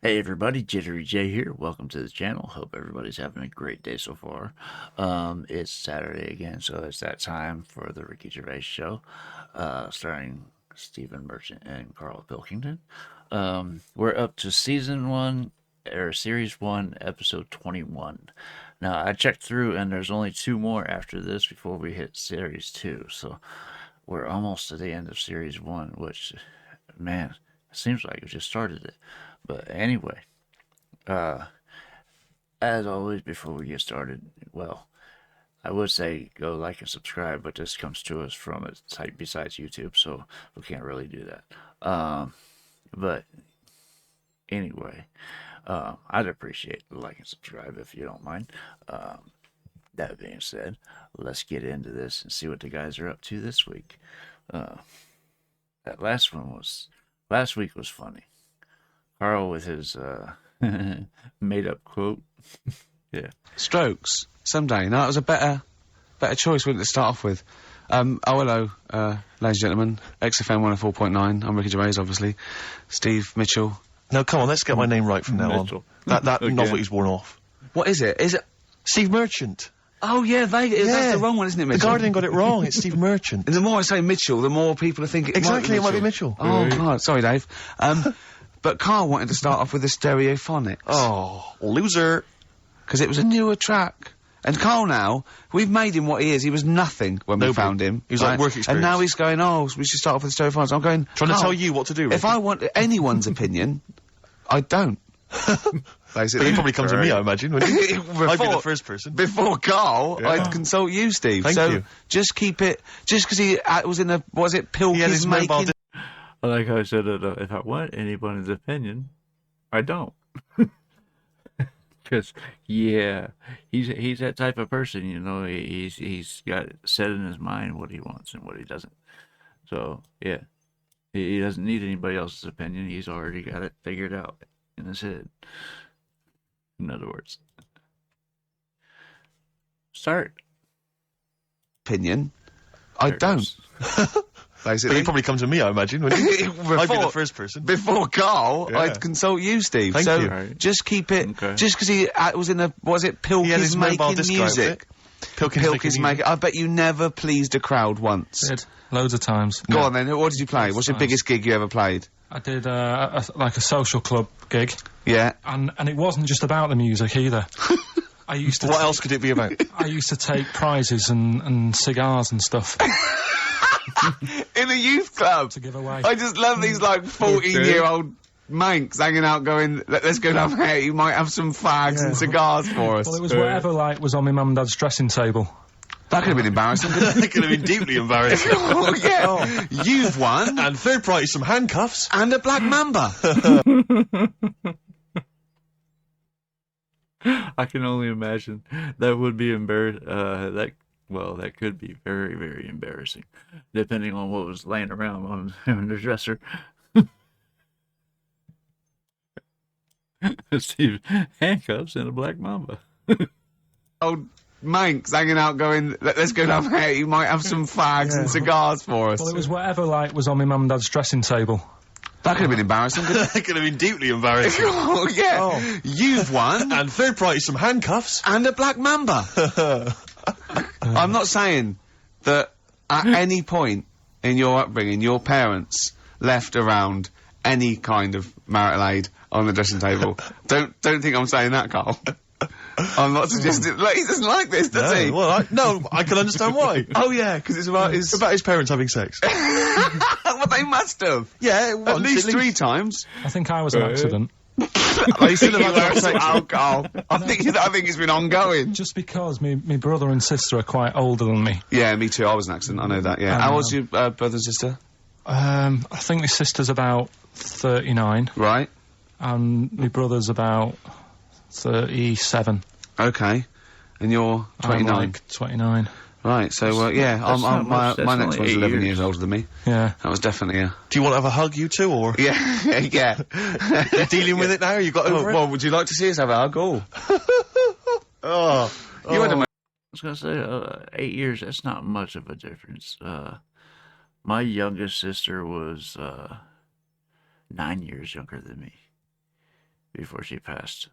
Hey everybody, JitteryJay here. Welcome to the channel. Hope everybody's having a great day so far. It's Saturday again, so it's that time for the Ricky Gervais show, starring Stephen Merchant and Carl Pilkington. We're up to season 1, or series 1, episode 21. Now, I checked through and there's only 2 more after this before we hit series 2, so we're almost to the end of series 1, which, man, it seems like we just started it. But anyway, as always, before we get started, well, I would say go like and subscribe, but this comes to us from a site besides YouTube, so we can't really do that. But anyway, I'd appreciate the like and subscribe if you don't mind. That being said, let's get into this and see what the guys are up to this week. That last week was funny. Carl with his made-up quote. Yeah. Strokes. Someday. No, that was a better choice, wouldn't it, to start off with? Hello, ladies and gentlemen. XFM 104.9. I'm Ricky Gervais, obviously. Steve Mitchell. No, come on, let's get my name right from now Mitchell. on. That Okay. novelty's worn off. What is it? Is it? Steve Merchant. Oh, yeah, that's the wrong one, isn't it, The Mitchell? Guardian got it wrong. It's Steve Merchant. And the more I say Mitchell, the more people are thinking Exactly, it might be Mitchell. Oh, God, sorry, Dave. But Carl wanted to start off with the stereophonics. Oh, loser. Because it was a newer track. And Carl now, we've made him what he is. He was nothing when we Nobody. found him. He was like work And now experience. he's going, oh, we should start off with the stereophonics. I'm going, Trying to Carl, tell you what to do, Ricky. if I want anyone's opinion, I don't. But he'd probably come to me, I imagine, wouldn't he? I'd be the first person. Before Carl, Yeah. I'd consult you, Steve. Thank so you. just keep it, just because he was in a, what was it, He had Pilkey's his mobile making... I like how I said it, if I want anybody's opinion, I don't. Because, yeah, he's that type of person, you know. He's got it set in his mind what he wants and what he doesn't. So, yeah, he doesn't need anybody else's opinion. He's already got it figured out in his head. In other words. Start. opinion. I There it don't. goes. But Basically. he'd probably come to me, I imagine, wouldn't he? I'd be the before, first person. before Carl, Yeah. I'd consult you, Steve. Thank so you. Right. just keep it, Okay. just because he was in a, what was it, He had his Pilkey's mobile making disco music. outfit. Pilkey's making, I bet you never pleased a crowd once. Did loads of times. Go on then, what did you play? What's your Times. biggest gig you ever played? I did like a social club gig, Yeah. and it wasn't just about the music either. I used to What else could it be about? I used to take prizes and cigars and stuff In a youth club. to give away. I just love these like 14-year-old manx hanging out going, let's go down here, you might have some fags and cigars for us. Well, it was whatever like was on my mum and dad's dressing table. That could have been embarrassing. It could have been deeply embarrassing. Oh, yeah. You've won. And third prize, some handcuffs. And a black mamba. I can only imagine. That would be that could be very, very embarrassing, depending on what was laying around on the dresser. Steve, handcuffs and a black mamba. Old manx hanging out going, let's go down here, you might have some fags and cigars for us. Well, it was whatever like was on my mum and dad's dressing table. That could have been embarrassing. It could have been deeply embarrassing. Oh, yeah. Oh. You've won. And third prize, some handcuffs. And a black mamba. I'm not saying that at any point in your upbringing, your parents left around any kind of marital aid on the dressing table. Don't think I'm saying that, Carl. I'm not suggesting. Like, he doesn't like this, does he? Well, I can understand why. Oh yeah, because it's about his. It's about his parents having sex. Well, they must have. Yeah, At least 3 times. I think I was an accident. They still have had sex. alcohol. I think it's been ongoing. Just because me brother and sister are quite older than me. Yeah, me too. I was an accident. I know that. Yeah. How old's your brother and sister? I think my sister's about 39, Right. and my brother's about 37. Okay. And you're 29. I'm like 29. Right. So yeah, That's not much. my That's next only one's 8 11 years. years older than me. Yeah. That was definitely a. Do you want to have a hug, you two, or Yeah. Yeah. you're dealing with it now? You got over it? Well, would you like to see us have a hug? Oh. You had a. I was gonna say 8 years. That's not much of a difference. My youngest sister was 9 years younger than me. before she passed.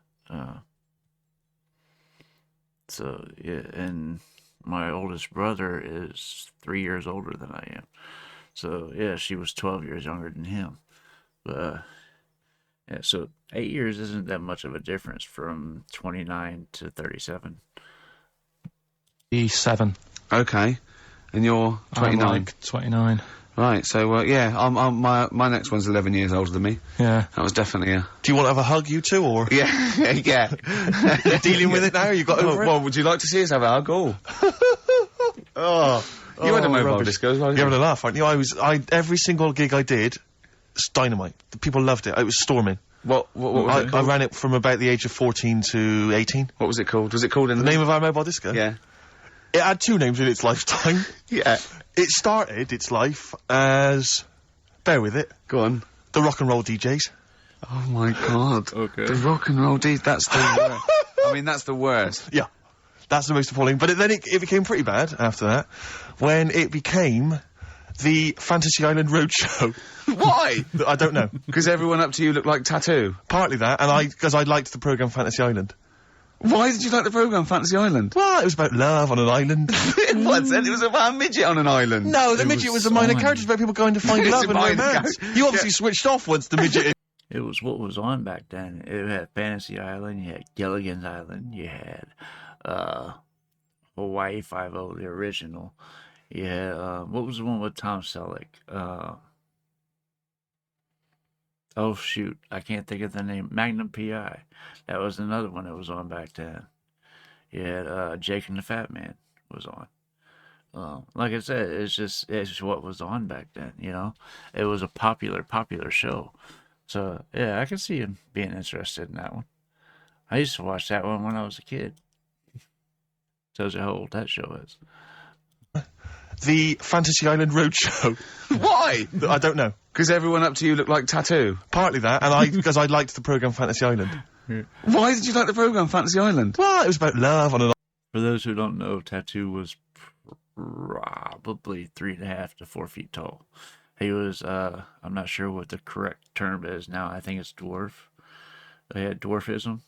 So yeah, and my oldest brother is 3 years older than I am. So yeah, she was 12 years younger than him. But yeah, so 8 years isn't that much of a difference from 29 to 37. E7. Okay. And you're 29. I'm like 29. Right, so, yeah, my next one's 11 years older than me. Yeah. That was definitely a... Do you want to have a hug, you two, or? Yeah, yeah. You're dealing with it now? You got over it? Well, would you like to see us have a hug? Oh. You had a mobile rubbish. disco as well, You're didn't having you? a laugh, aren't you? Every single gig I did, it's dynamite. The people loved it. It was storming. What was it I called? ran it from about the age of 14 to 18. What was it called? Was it called in The name of our mobile disco? Yeah. It had 2 names in its lifetime. Yeah. It started its life as, bear with it, Go on. the rock and roll DJs. Oh my god. Okay. The rock and roll D's, that's the worst. I mean, that's the worst. Yeah, that's the most appalling. But then it became pretty bad after that, when it became the Fantasy Island Roadshow. Why? I don't know. Because everyone up to you looked like Tattoo. Partly that, and because I liked the programme Fantasy Island. Why did you like the programme Fantasy Island? Well, it was about love on an island. It wasn't. It was about a midget on an island. No, the It midget was was a minor on. character. It's about people going to find It's love a and minor romance. character. You obviously switched off once the midget... It was what was on back then. It had Fantasy Island, you had Gilligan's Island, you had Hawaii Five-0, the original. You had, what was the one with Tom Selleck? Oh shoot, I can't think of the name. Magnum P.I. That was another one that was on back then. You had Jake and the Fat Man was on. Like I said, it's what was on back then, you know? It was a popular show. So, yeah, I can see him being interested in that one. I used to watch that one when I was a kid. Tells you how old that show is. The Fantasy Island Roadshow. Why? I don't know. Because everyone up to you looked like Tattoo. Partly that, and because I liked the programme Fantasy Island. Why did you like the programme Fantasy Island? Well, it was about love on an For those who don't know, Tattoo was probably 3.5 to 4 feet tall. He was, I'm not sure what the correct term is now. I think it's dwarf. He had dwarfism.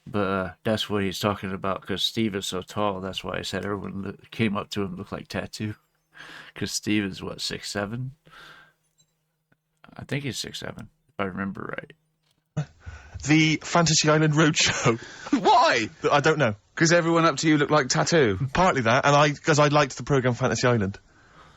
But that's what he's talking about, because Steve is so tall. That's why I said everyone came up to him looked like Tattoo. Because Steve is, what, 6'7"? I think he's 6'7", if I remember right. The Fantasy Island Roadshow. Why? I don't know. Because everyone up to you looked like Tattoo. Partly that, and because I liked the programme Fantasy Island.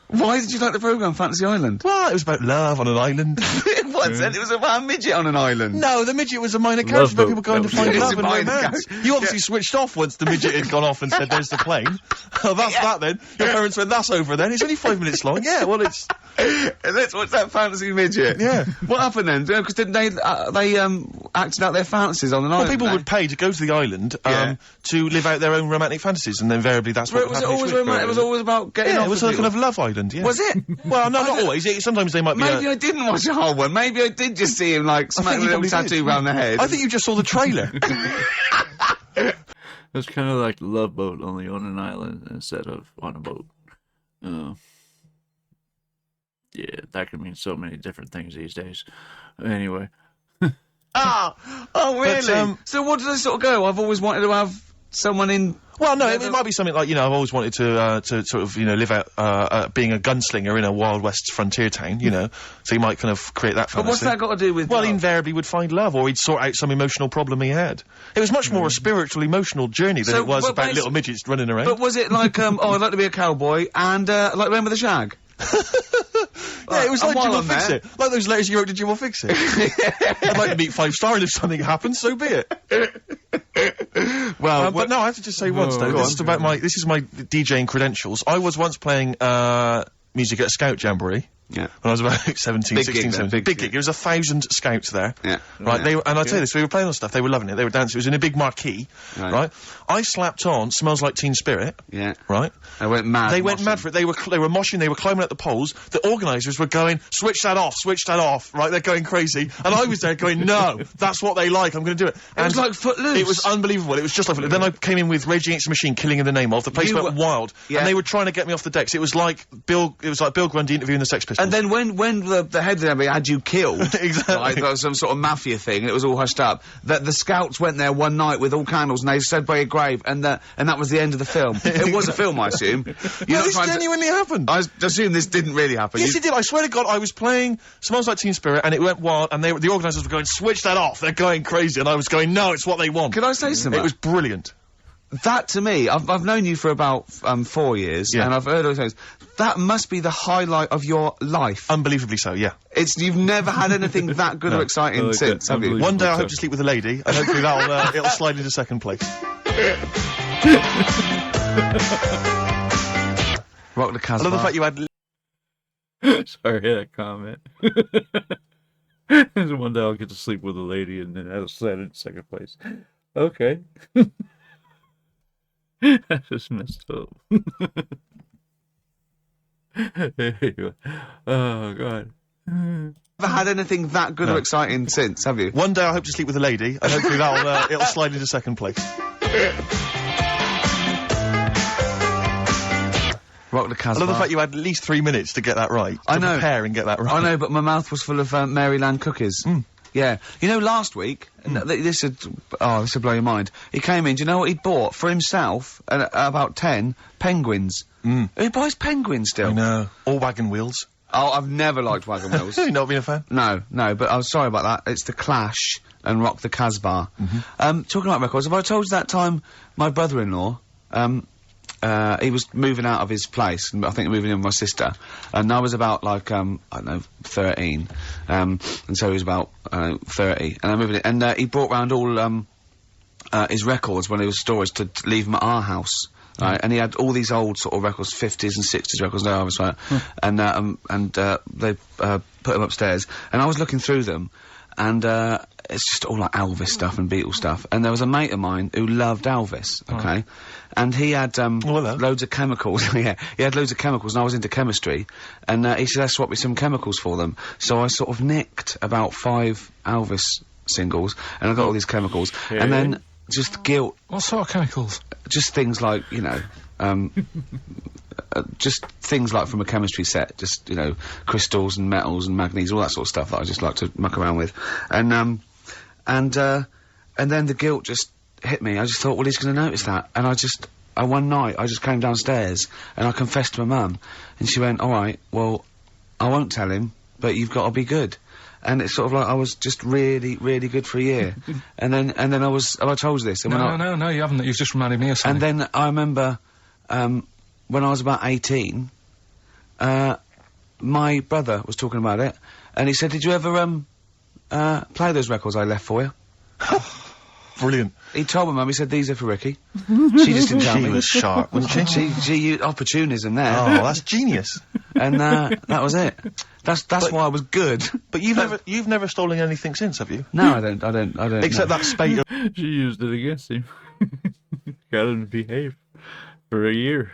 Why did you like the programme Fantasy Island? Well, it was about love on an island. It wasn't. It was about a midget on an island. No, the midget was a minor character. About Boat. people going to That was find it. love It's a and minor romance. character. You obviously switched off once the midget had gone off and said, "There's the plane." Oh, that's that then. Your parents went, "That's over then." It's only 5 minutes long. Yeah, well, it's Let's watch that fantasy midget. Yeah. What happened then? Because didn't they acted out their fantasies on an well, island? people didn't would pay to go to the island Yeah. to live out their own romantic fantasies, and invariably that's they? what Was would it happen always each week. romantic? It was always about getting Yeah, off it was with a kind people? of love island. Yeah. Was it? Well, no, I not don't- always. Sometimes they might be. Maybe I didn't watch the whole one. Maybe I did just see him like smack think a you little probably tattoo did. round the head. I think you just saw the trailer. It's kind of like the Love Boat, only on an island instead of on a boat. Yeah, that could mean so many different things these days. Anyway, oh really? But, so what did I sort of go? I've always wanted to have someone in. Well, no, it might be something like, I've always wanted to sort of, live out, being a gunslinger in a Wild West frontier town, so you might kind of create that But fantasy. what's that got to do with? Well, love? he invariably would find love, or he'd sort out some emotional problem he had. It was much more a spiritual, emotional journey than So, it was but about basi- little midgets running around. But was it like I'd like to be a cowboy and like Remember the Shag? Yeah, it was and like while Jim will I'm fix there- it. Like those letters you wrote to Jim will fix it. I'd like to meet 5 Star, and if something happens, so be it. Well, But no, I have to just say once though, go this on. is about this is my DJing credentials. I was once playing music at a scout jamboree. Yeah. When I was about 17, Big 16, gig then, 17. big Big gig. gig. There was 1,000 scouts there. Yeah. Right, Yeah. and I'll tell you this, we were playing on stuff, they were loving it, they were dancing, it was in a big marquee, Right. right? I slapped on Smells Like Teen Spirit, Yeah. right? I went mad. They went mad for it, they were moshing, they were climbing up the poles, the organisers were going, switch that off, right? They're going crazy, and I was there going, no, that's what they like, I'm gonna do it. It was like Footloose. It was unbelievable. It was just like Then I came in with Rage Against the Machine, Killing in the Name of. The place You went were- wild, Yeah. and they were trying to get me off the decks. It was like Bill Grundy interviewing the Sex Pistols. pistols. And then when the head of the army had you killed, Exactly. like there was some sort of mafia thing, and it was all hushed up. That the scouts went there one night with all candles, and they stood by a grave, and that was the end of the film. It was a film, I assume. You're No, this genuinely happened. I assume this didn't really happen. Yes, it did. I swear to God, I was playing Smells Like Teen Spirit, and it went wild, and the organisers were going, switch that off, they're going crazy, and I was going, no, it's what they want. Can I say something? It was brilliant. That, to me, I've known you for about 4 years, Yeah. and I've heard all those things. That must be the highlight of your life. Unbelievably so, yeah. You've never had anything that good or exciting since, have you? One day I hope to sleep with a lady, and hopefully it'll slide into second place. Rock the Casbah. I love the fact you had... Sorry, that comment. One day I'll get to sleep with a lady and then that'll slide in second place. Okay. I just messed up. Oh, God. Never had anything that good or exciting since, have you? One day I hope to sleep with a lady, and hopefully it'll slide into second place. Rock the Casbah. I love the fact you had at least 3 minutes to get that right. I to know. prepare and get that right. I know, but my mouth was full of Maryland cookies. Yeah. You know, last week, this would blow your mind. He came in, do you know what he'd bought? For himself, about 10 penguins. Who buys penguins still? I know. Or wagon wheels. Oh, I've never liked wagon wheels. You not been a fan? No, but I'm sorry about that. It's The Clash and Rock the Casbah. Talking about records, have I told you that time my brother-in-law, he was moving out of his place, and I think moving in with my sister, and I was about, like, I don't know, 13, and so he was about, 30, and I moved in, and he brought round all, his records when he was storage to leave them at our house. Right, and he had all these old sort of records, 50s and 60s records, no, I was right, and they, put them upstairs, and I was looking through them, and, it's just all like Elvis stuff and Beatles stuff, and there was a mate of mine who loved Elvis, okay, and he had, loads of chemicals, yeah, he had loads of chemicals, and I was into chemistry, and, he said, let's swap me some chemicals for them, so I sort of nicked about 5 Elvis singles, and I got all these chemicals, and then, just guilt. What sort of chemicals? Just things like, you know, just things like from a chemistry set, just, you know, crystals and metals and manganese, all that sort of stuff that I just like to muck around with. And then the guilt just hit me. I just thought, well, he's gonna notice that. And one night, I just came downstairs and I confessed to my mum. And she went, alright, well, I won't tell him, but you've got to be good. And it's sort of like I was just really, really good for a year. and then I was, have I told you this? And No, you haven't. You've just reminded me of something. And then I remember, when I was about 18, my brother was talking about it, and he said, did you ever, play those records I left for you? Brilliant. He told my mum, he said, these are for Ricky. She just didn't tell me. She was sharp, wasn't she? She used opportunism there. Oh, that's genius. And, that was it. That's why I was good. But you've never stolen anything since, have you? No, I don't. Except that spate of... She used it against him. Got him to behave for a year.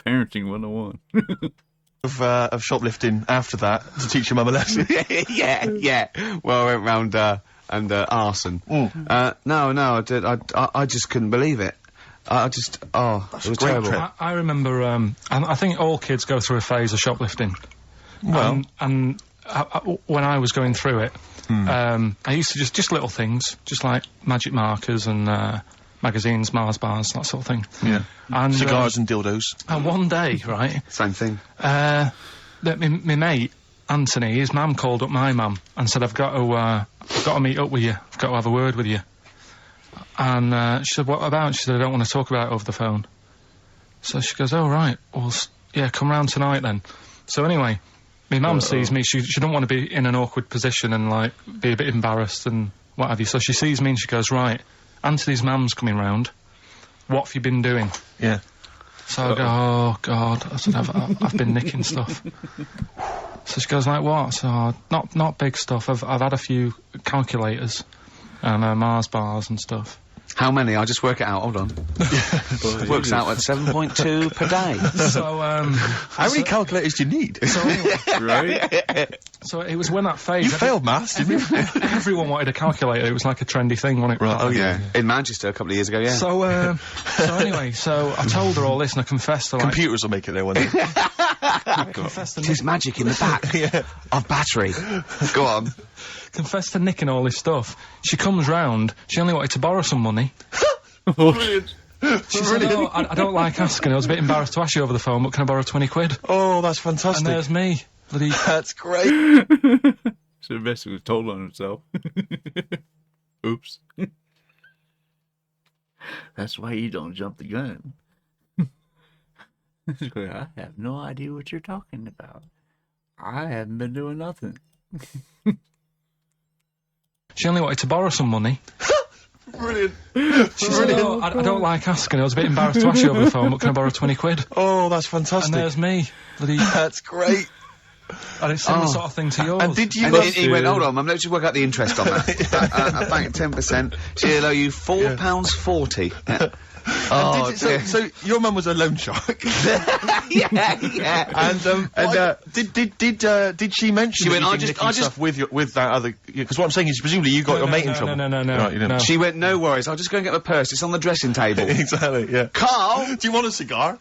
Parenting 101. of shoplifting after that to teach your mum a lesson. yeah. Well, I went round, and arson. No, I just couldn't believe it. It was terrible. trip. I remember, I think all kids go through a phase of shoplifting. Well. And when I was going through it, I used to just little things, just like magic markers and, magazines, Mars bars, that sort of thing. Yeah. And cigars and dildos. And one day, right? Same thing. My mate, Anthony, his mum called up my mum and said, I've got to meet up with you. I've got to have a word with you. And, she said, what about? She said, I don't want to talk about it over the phone. So she goes, oh, right. Well, yeah, come round tonight then. So anyway, my mum sees me. She don't want to be in an awkward position and, like, be a bit embarrassed and what have you. So she sees me and she goes, right, Anthony's mum's coming round. What have you been doing? Yeah. So I go, oh, God. I said, I've been nicking stuff. So she goes, like, what? So, not big stuff. I've had a few calculators and Mars bars and stuff. How many? I'll just work it out. Hold on. It works out at 7.2 per day. So, How many calculators do you need? so, Right? so it was when that phase. You failed maths, didn't you? Everyone wanted a calculator. It was like a trendy thing, wasn't it? Right, oh, Yeah, in Manchester a couple of years ago, yeah. So anyway, so I told her all this and I confessed to, like, Computers will make it there one day. confessed to There's magic in the back of battery. Go on. confessed to nicking all this stuff. She comes round, she only wanted to borrow some money. Brilliant. She said, oh, I don't like asking, I was a bit embarrassed to ask you over the phone, but can I borrow 20 quid? Oh, that's And fantastic. there's me. Bloody That's great. So basically told on himself. Oops. That's why you don't jump the gun. I have no idea what you're talking about. I haven't been doing nothing. She only wanted to borrow some money. Brilliant. She said, oh, I don't like asking, I was a bit embarrassed to ask you over the phone, but can I borrow 20 quid? Oh, that's And fantastic. there's me. Bloody, That's great. and it's similar sort of thing to yours. And did you... And then he went, hold on, Mum, let's just work out the interest on that. A bank 10%. She'll owe you £4.40. Yeah. Oh, dear. so your mum was a loan shark. yeah. And did she mention She that went, you I did just- nicking I just- stuff with that other? Because what I'm saying is, presumably you got your mate in trouble. No. Right, you didn't. No. She went, no worries, I'll just go and get my purse, it's on the dressing table. Exactly. Yeah. Carl, Do you want a cigar?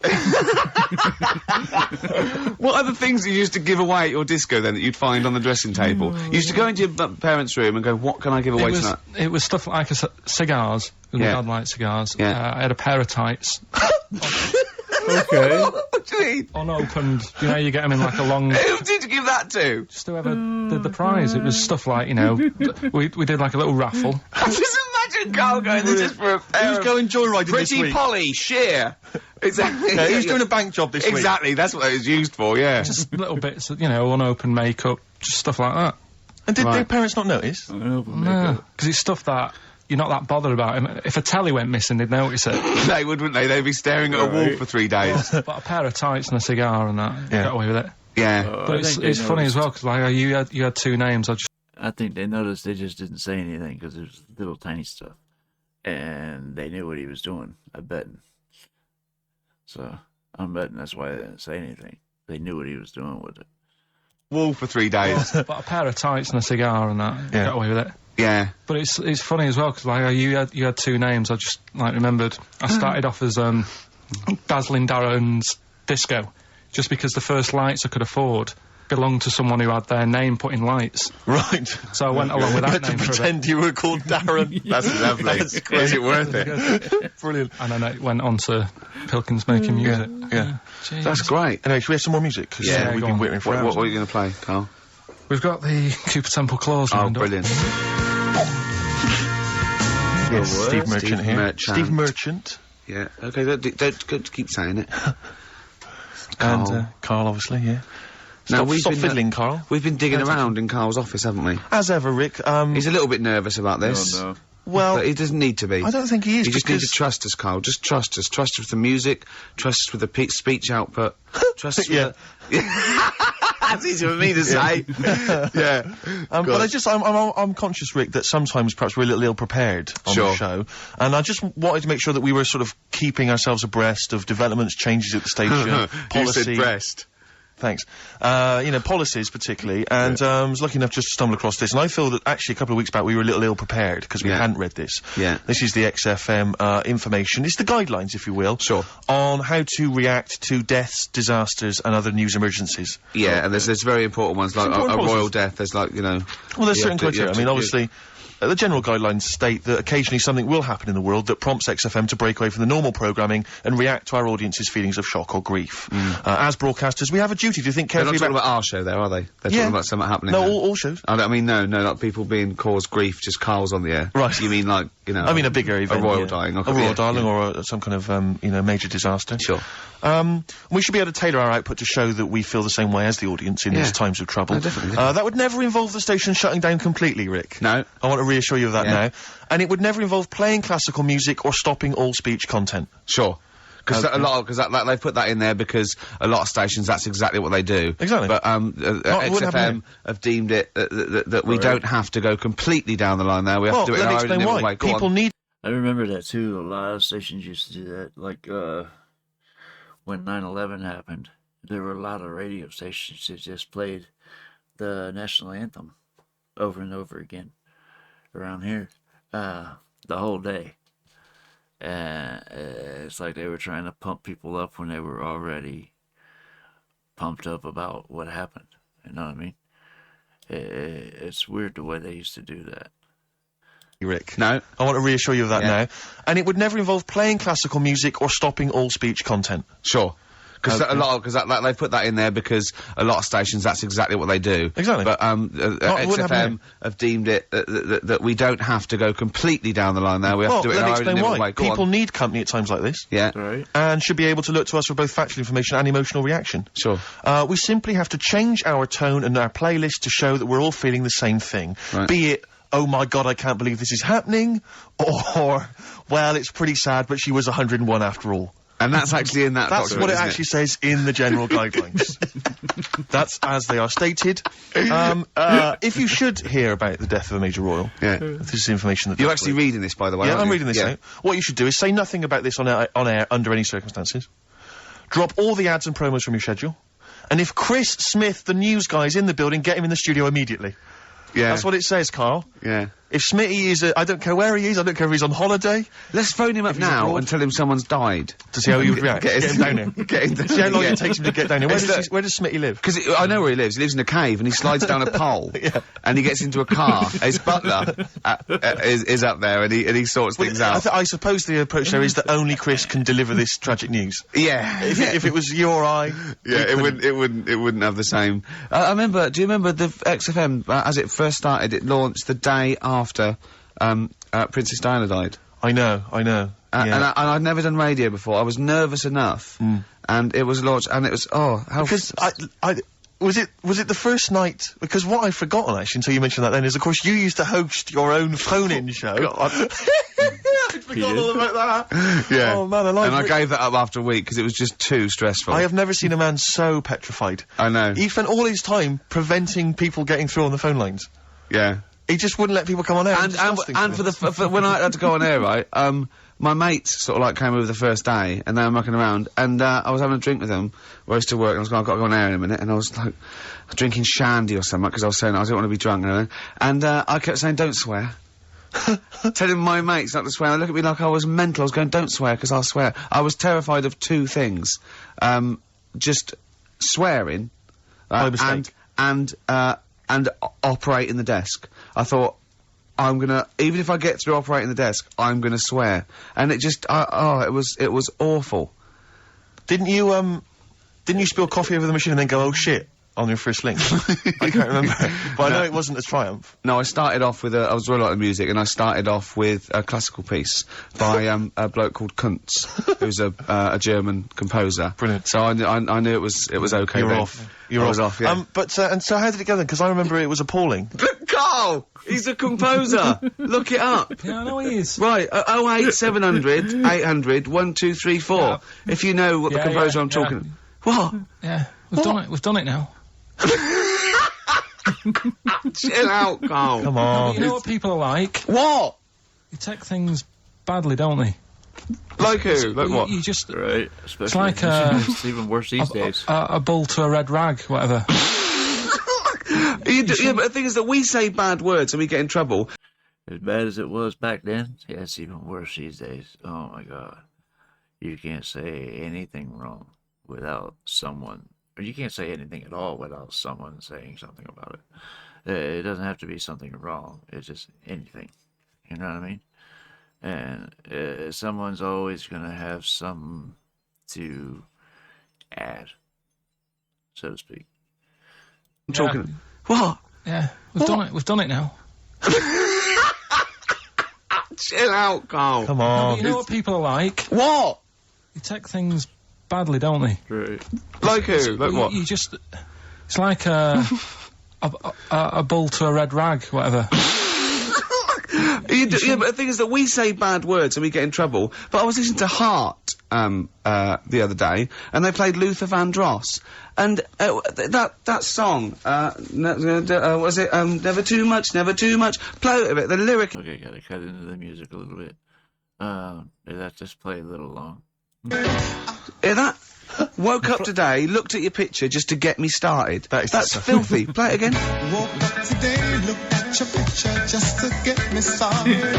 what other things you used to give away at your disco then that you'd find on the dressing table? You used to go into your parents' room and go, what can I give away tonight? It was stuff like cigars. Because Yeah. my dad liked cigars. Yeah. I had a pair of tights, Okay. What do you mean? unopened. You know, you get them in like a long... Who did you give that to? Just whoever did the prize. It was stuff like, you know, we did like a little raffle. Just imagine Carl going there just for a pair Who's of going joyriding this Pretty week? Polly, sheer. Exactly. Yeah, who's doing a bank job this week? Exactly, that's what it was used for, yeah. Just little bits, of, you know, unopened makeup, just stuff like that. And did Right. their parents not notice? No, because it's stuff that you're not that bothered about. If a telly went missing, they'd notice it. They would, wouldn't they? They'd be staring at a wall Right. for 3 days. But a pair of tights and a cigar and that, Yeah. got away with it. Yeah. But it's funny as well, because like, you had two names, I think they noticed they just didn't say anything because it was little tiny stuff. And they knew what he was doing, I bet. So, I'm betting that's why they didn't say anything. They knew what he was doing with it. Wall for 3 days. but a pair of tights and a cigar and that, Yeah. got away with it. Yeah. But it's funny as well, because like, you had two names, I just, like, remembered. I started off as, Dazzling Darren's Disco, just because the first lights I could afford belonged to someone who had their name put in lights. Right. So I went along with You that had to name for a bit. pretend you were called Darren. That's lovely. That's great. Is it worth it? Brilliant. And then it went on to Pilkins making music. Yeah. Jeez. That's great. Anyway, should we have some more music? 'Cause, Yeah, we've go been on. waiting for What, hours. what are you going to play, Carl? We've got the Cooper Temple Clause Oh, lined up. brilliant. Yes, what? Steve Merchant Steve here. Merchant. Steve Merchant. Yeah. Okay, don't keep saying it. And Carl. Carl, obviously, yeah. Now, Stop fiddling, Carl. We've been digging around in Carl's office, haven't we? As ever, Rick. He's a little bit nervous about this. Oh, no. Well, But he doesn't need to be. I don't think he is, You just need to because- trust us, Carl. Just trust us. Trust us with the music. Trust us with the speech output. Trust us Yeah. with the... That's easy for me to say. Yeah. but I'm conscious, Rick, that sometimes perhaps we're a little ill-prepared on Sure. the show. And I just wanted to make sure that we were sort of keeping ourselves abreast of developments, changes at the station, You policy. said breast. Thanks. You know, policies particularly, and I was lucky enough just to stumble across this, and I feel that actually a couple of weeks back we were a little ill-prepared, because we Yeah. hadn't read this. Yeah. This is the XFM information. It's the guidelines, if you will. Sure. On how to react to deaths, disasters, and other news emergencies. Yeah, and there's very important ones, like important a royal policies. death. There's like, you know... Well, there's you certain have to- you criteria. have I mean, to- obviously, the general guidelines state that occasionally something will happen in the world that prompts XFM to break away from the normal programming and react to our audience's feelings of shock or grief. As broadcasters, we have a duty to think They're not carefully talking about our show there, are they? They're Yeah. talking about something happening No, there. all shows. I mean, no, like people being caused grief, just Carl's on the air. Right. You mean like, you know... I mean, a bigger event. royal yeah. dying. A Okay, royal yeah, dying yeah. or some kind of, you know, major disaster. Sure. We should be able to tailor our output to show that we feel the same way as the audience in Yeah. these times of trouble. No, definitely. That would never involve the station shutting down completely, Rick. No. I want to reassure you of that Yeah. now. And it would never involve playing classical music or stopping all speech content. Sure. Because Okay. they put that in there because a lot of stations, that's exactly what they do. Exactly. But, wouldn't happen XFM have deemed it, that we don't have to go completely down the line there. We have Well, to do it in let me our own explain little why. way. Go People on. need I remember that too. A lot of stations used to do that. Like when 9/11 happened, there were a lot of radio stations that just played the national anthem over and over again around here the whole day. And it's like they were trying to pump people up when they were already pumped up about what happened. You know what I mean? It's weird the way they used to do that. Rick. No. I want to reassure you of that now. And it would never involve playing classical music or stopping all speech content. Sure. Because they put that in there because a lot of stations, that's exactly what they do. Exactly. But XFM have deemed it that we don't have to go completely down the line there. We have to do it in our own different way. People need company at times like this. Yeah. Right. And should be able to look to us for both factual information and emotional reaction. Sure. We simply have to change our tone and our playlist to show that we're all feeling the same thing. Right. Be it, oh my god, I can't believe this is happening, or, well, it's pretty sad, but she was 101 after all. And that's actually in that That's document, what it isn't actually says in the general guidelines. That's as they are stated. If you should hear about the death of a major royal, this is information that... You're actually reading this, by the way, Yeah, aren't I'm you? reading this out. What you should do is say nothing about this on air under any circumstances. Drop all the ads and promos from your schedule. And if Chris Smith, the news guy, is in the building, get him in the studio immediately. Yeah. That's what it says, Carl. Yeah. If Smitty is, I don't care where he is, I don't care if he's on holiday. Let's phone him up now abroad. and tell him someone's died. To see how he would react. Get him down here. Get him down See how long yeah. it takes him to get down here. Where does Smitty live? Because I know where he lives. He lives in a cave and he slides down a pole. And he gets into a car. His butler is up there and he sorts things out. I suppose the approach there is that only Chris can deliver this tragic news. Yeah. If it was you or I... Yeah, it wouldn't have the same. Do you remember the XFM, as it first started, it launched the day after, Princess Diana died? I know. Yeah. And I'd never done radio before. I was nervous enough. And it was launched, and it was, Because was it the first night? Because what I've forgotten, actually, until you mentioned that then, is of course you used to host your own phone-in show. I'd forgotten all about that. Yeah. Oh man, I gave that up after a week because it was just too stressful. I have never seen a man so petrified. I know. He spent all his time preventing people getting through on the phone lines. Yeah. He just wouldn't let people come on air. And for when I had to go on air, right, my mates sort of like came over the first day, and they were mucking around, and I was having a drink with them where I used to work, and I was going, I've got to go on air in a minute, and I was like drinking shandy or something, because I was saying I didn't want to be drunk and everything, and I kept saying, don't swear. Telling my mates not to swear, and they looked at me like I was mental. I was going, don't swear, because I'll swear. I was terrified of two things. Just swearing, and operating the desk. I thought, I'm gonna, even if I get through operating the desk, I'm gonna swear. And it just, it was awful. Didn't you spill coffee over the machine and then go, oh shit, on your first link? I can't remember. But I know it wasn't a triumph. No, I started off with I was really like music, and I started off with a classical piece by a bloke called Kuntz, who's a German composer. Brilliant. So I knew it was okay. You're then. off. I was off, yeah. And so how did it go then? Because I remember it was appalling. Carl! He's a composer! Look it up! Yeah, I know he is. Right, 08700 800 1234. Yeah. If you know what the composer I'm talking... What? Yeah, we've done it now. Chill out, Carl. Come on. You know what people are like? What? They take things badly, don't they? Like who? Like what? You just... Right. Especially it's like it's even worse these days. A bull to a red rag, whatever. Yeah, but the thing is that we say bad words and we get in trouble. As bad as it was back then, yeah, it's even worse these days. Oh my god. You can't say anything wrong without someone, or you can't say anything at all without someone saying something about it. It doesn't have to be something wrong. It's just anything. You know what I mean? And someone's always going to have something to add, so to speak. I'm talking... What? Yeah, we've done it now. Chill out, Carl. Come on. No, you know what people are like? What? They take things badly, don't they? Right. Like who? Like what? You just... It's like a bull to a red rag, whatever. Yeah, but the thing is that we say bad words and we get in trouble. But I was listening to Heart the other day, and they played Luther Vandross, and that song, was it Never Too Much, Never Too Much? Play a bit. The lyric. Okay, gotta cut into the music a little bit. That just played a little long. Hear that? Woke up today, looked at your picture just to get me started. That's filthy. Play it again. Woke up today, looked at your picture just to get me started.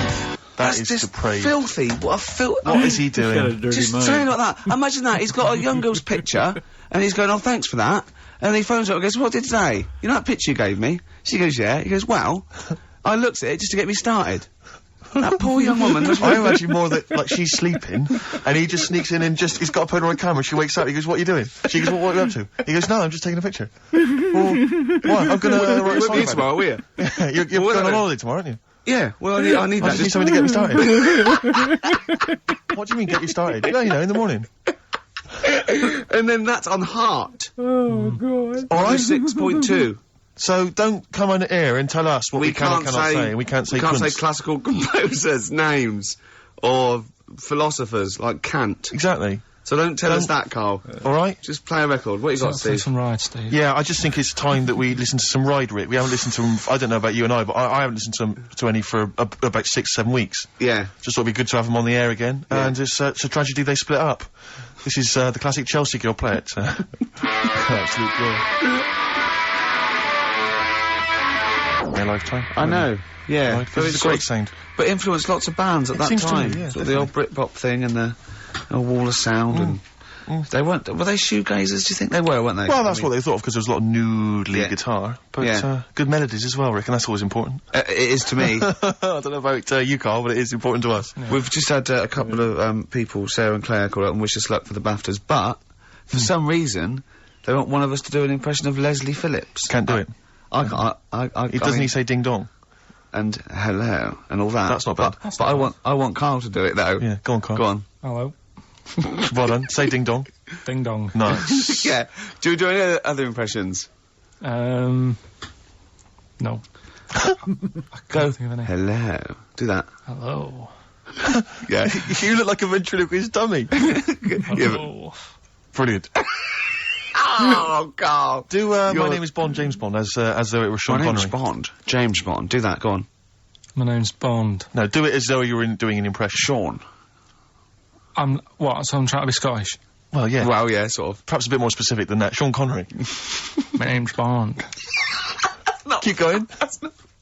That's just depraved. filthy. What a What is he doing? Just saying like that. Imagine that. He's got a young girl's picture, and he's going, oh, thanks for that. And he phones up and goes, what did it say? You know that picture you gave me? She goes, yeah. He goes, well, I looked at it just to get me started. That poor young woman. I imagine more that, like, she's sleeping, and he just sneaks in and he's got a Polaroid camera, she wakes up, he goes, what are you doing? She goes, what are you up to? He goes, no, I'm just taking a picture. Well, why? I'm gonna write a song about tomorrow, will you? Yeah, you're going on holiday tomorrow, aren't you? Yeah, well, I need I that. just need something to get me started. What do you mean, get you started? Yeah, you know, in the morning. And then that's on Heart. Oh, God. Alright. 6.2. So don't come on air and tell us what we can or cannot say. We can't say classical composers' names or philosophers like Kant. Exactly. So don't tell us that, Carl. All right. Just play a record. What you got, Play Steve? some rides, Steve. Yeah, I just think it's time that we listen to some Ride Rit. We haven't listened to them. I don't know about you and I, but I haven't listened to any for about 6-7 weeks. Yeah. Just thought it'd be good to have them on the air again. Yeah. And it's a tragedy they split up. This is the classic Chelsea girl. Play it. Absolute girl. Their lifetime. I know. Yeah. Right, it's a great sound. But influenced lots of bands at that seems to time. me, yeah, sort of the old Britpop thing and the Wall of Sound and... They weren't... Were they shoegazers? Do you think they were, weren't they? Well, that's what they thought of, because there was a lot of nude lead guitar. But, good melodies as well, Rick, and that's always important. It is to me. I don't know about you, Carl, but it is important to us. Yeah. We've just had a couple of people, Sarah and Claire, call up and wish us luck for the BAFTAs, but for some reason they want one of us to do an impression of Leslie Phillips. Can't do it. Doesn't he say ding dong? And hello and all that. That's not bad. But I want Carl to do it though. Yeah, go on, Carl. Go on. Hello. Well done. Say ding dong. Ding dong. Nice. Yeah. Do we do any other impressions? No. I Go. can't think of any. Hello. Do that. Hello. Yeah. You look like a ventriloquist dummy. Hello. Brilliant. Oh, Carl. Do My Name is Bond, James Bond, as though it were Sean My name's Connery. Bond. James Bond. Do that. Go on. My name's Bond. No, do it as though you were doing an impression. Sean. So I'm trying to be Scottish. Well, yeah. Well, yeah, sort of. Perhaps a bit more specific than that. Sean Connery. My name's Bond. Keep going.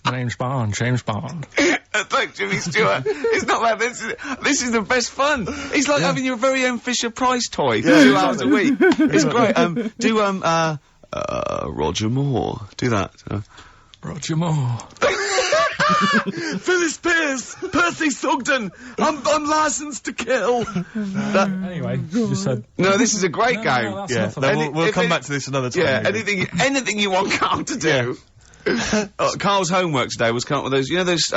My name's Bond, James Bond. Thank Jimmy Stewart. It's not bad. This is the best fun. It's like having your very own Fisher Price toy for 2 hours a week. It's great. Roger Moore. Do that. Roger Moore. Phyllis Pierce, Percy Sugden. I'm licensed to kill. Anyway, you just said... No, this is a great game. No, that's Yeah, enough of no, that. we'll come back to this another time. Yeah, maybe. anything you want Carl to do. Carl's homework today was come up with those, you know those,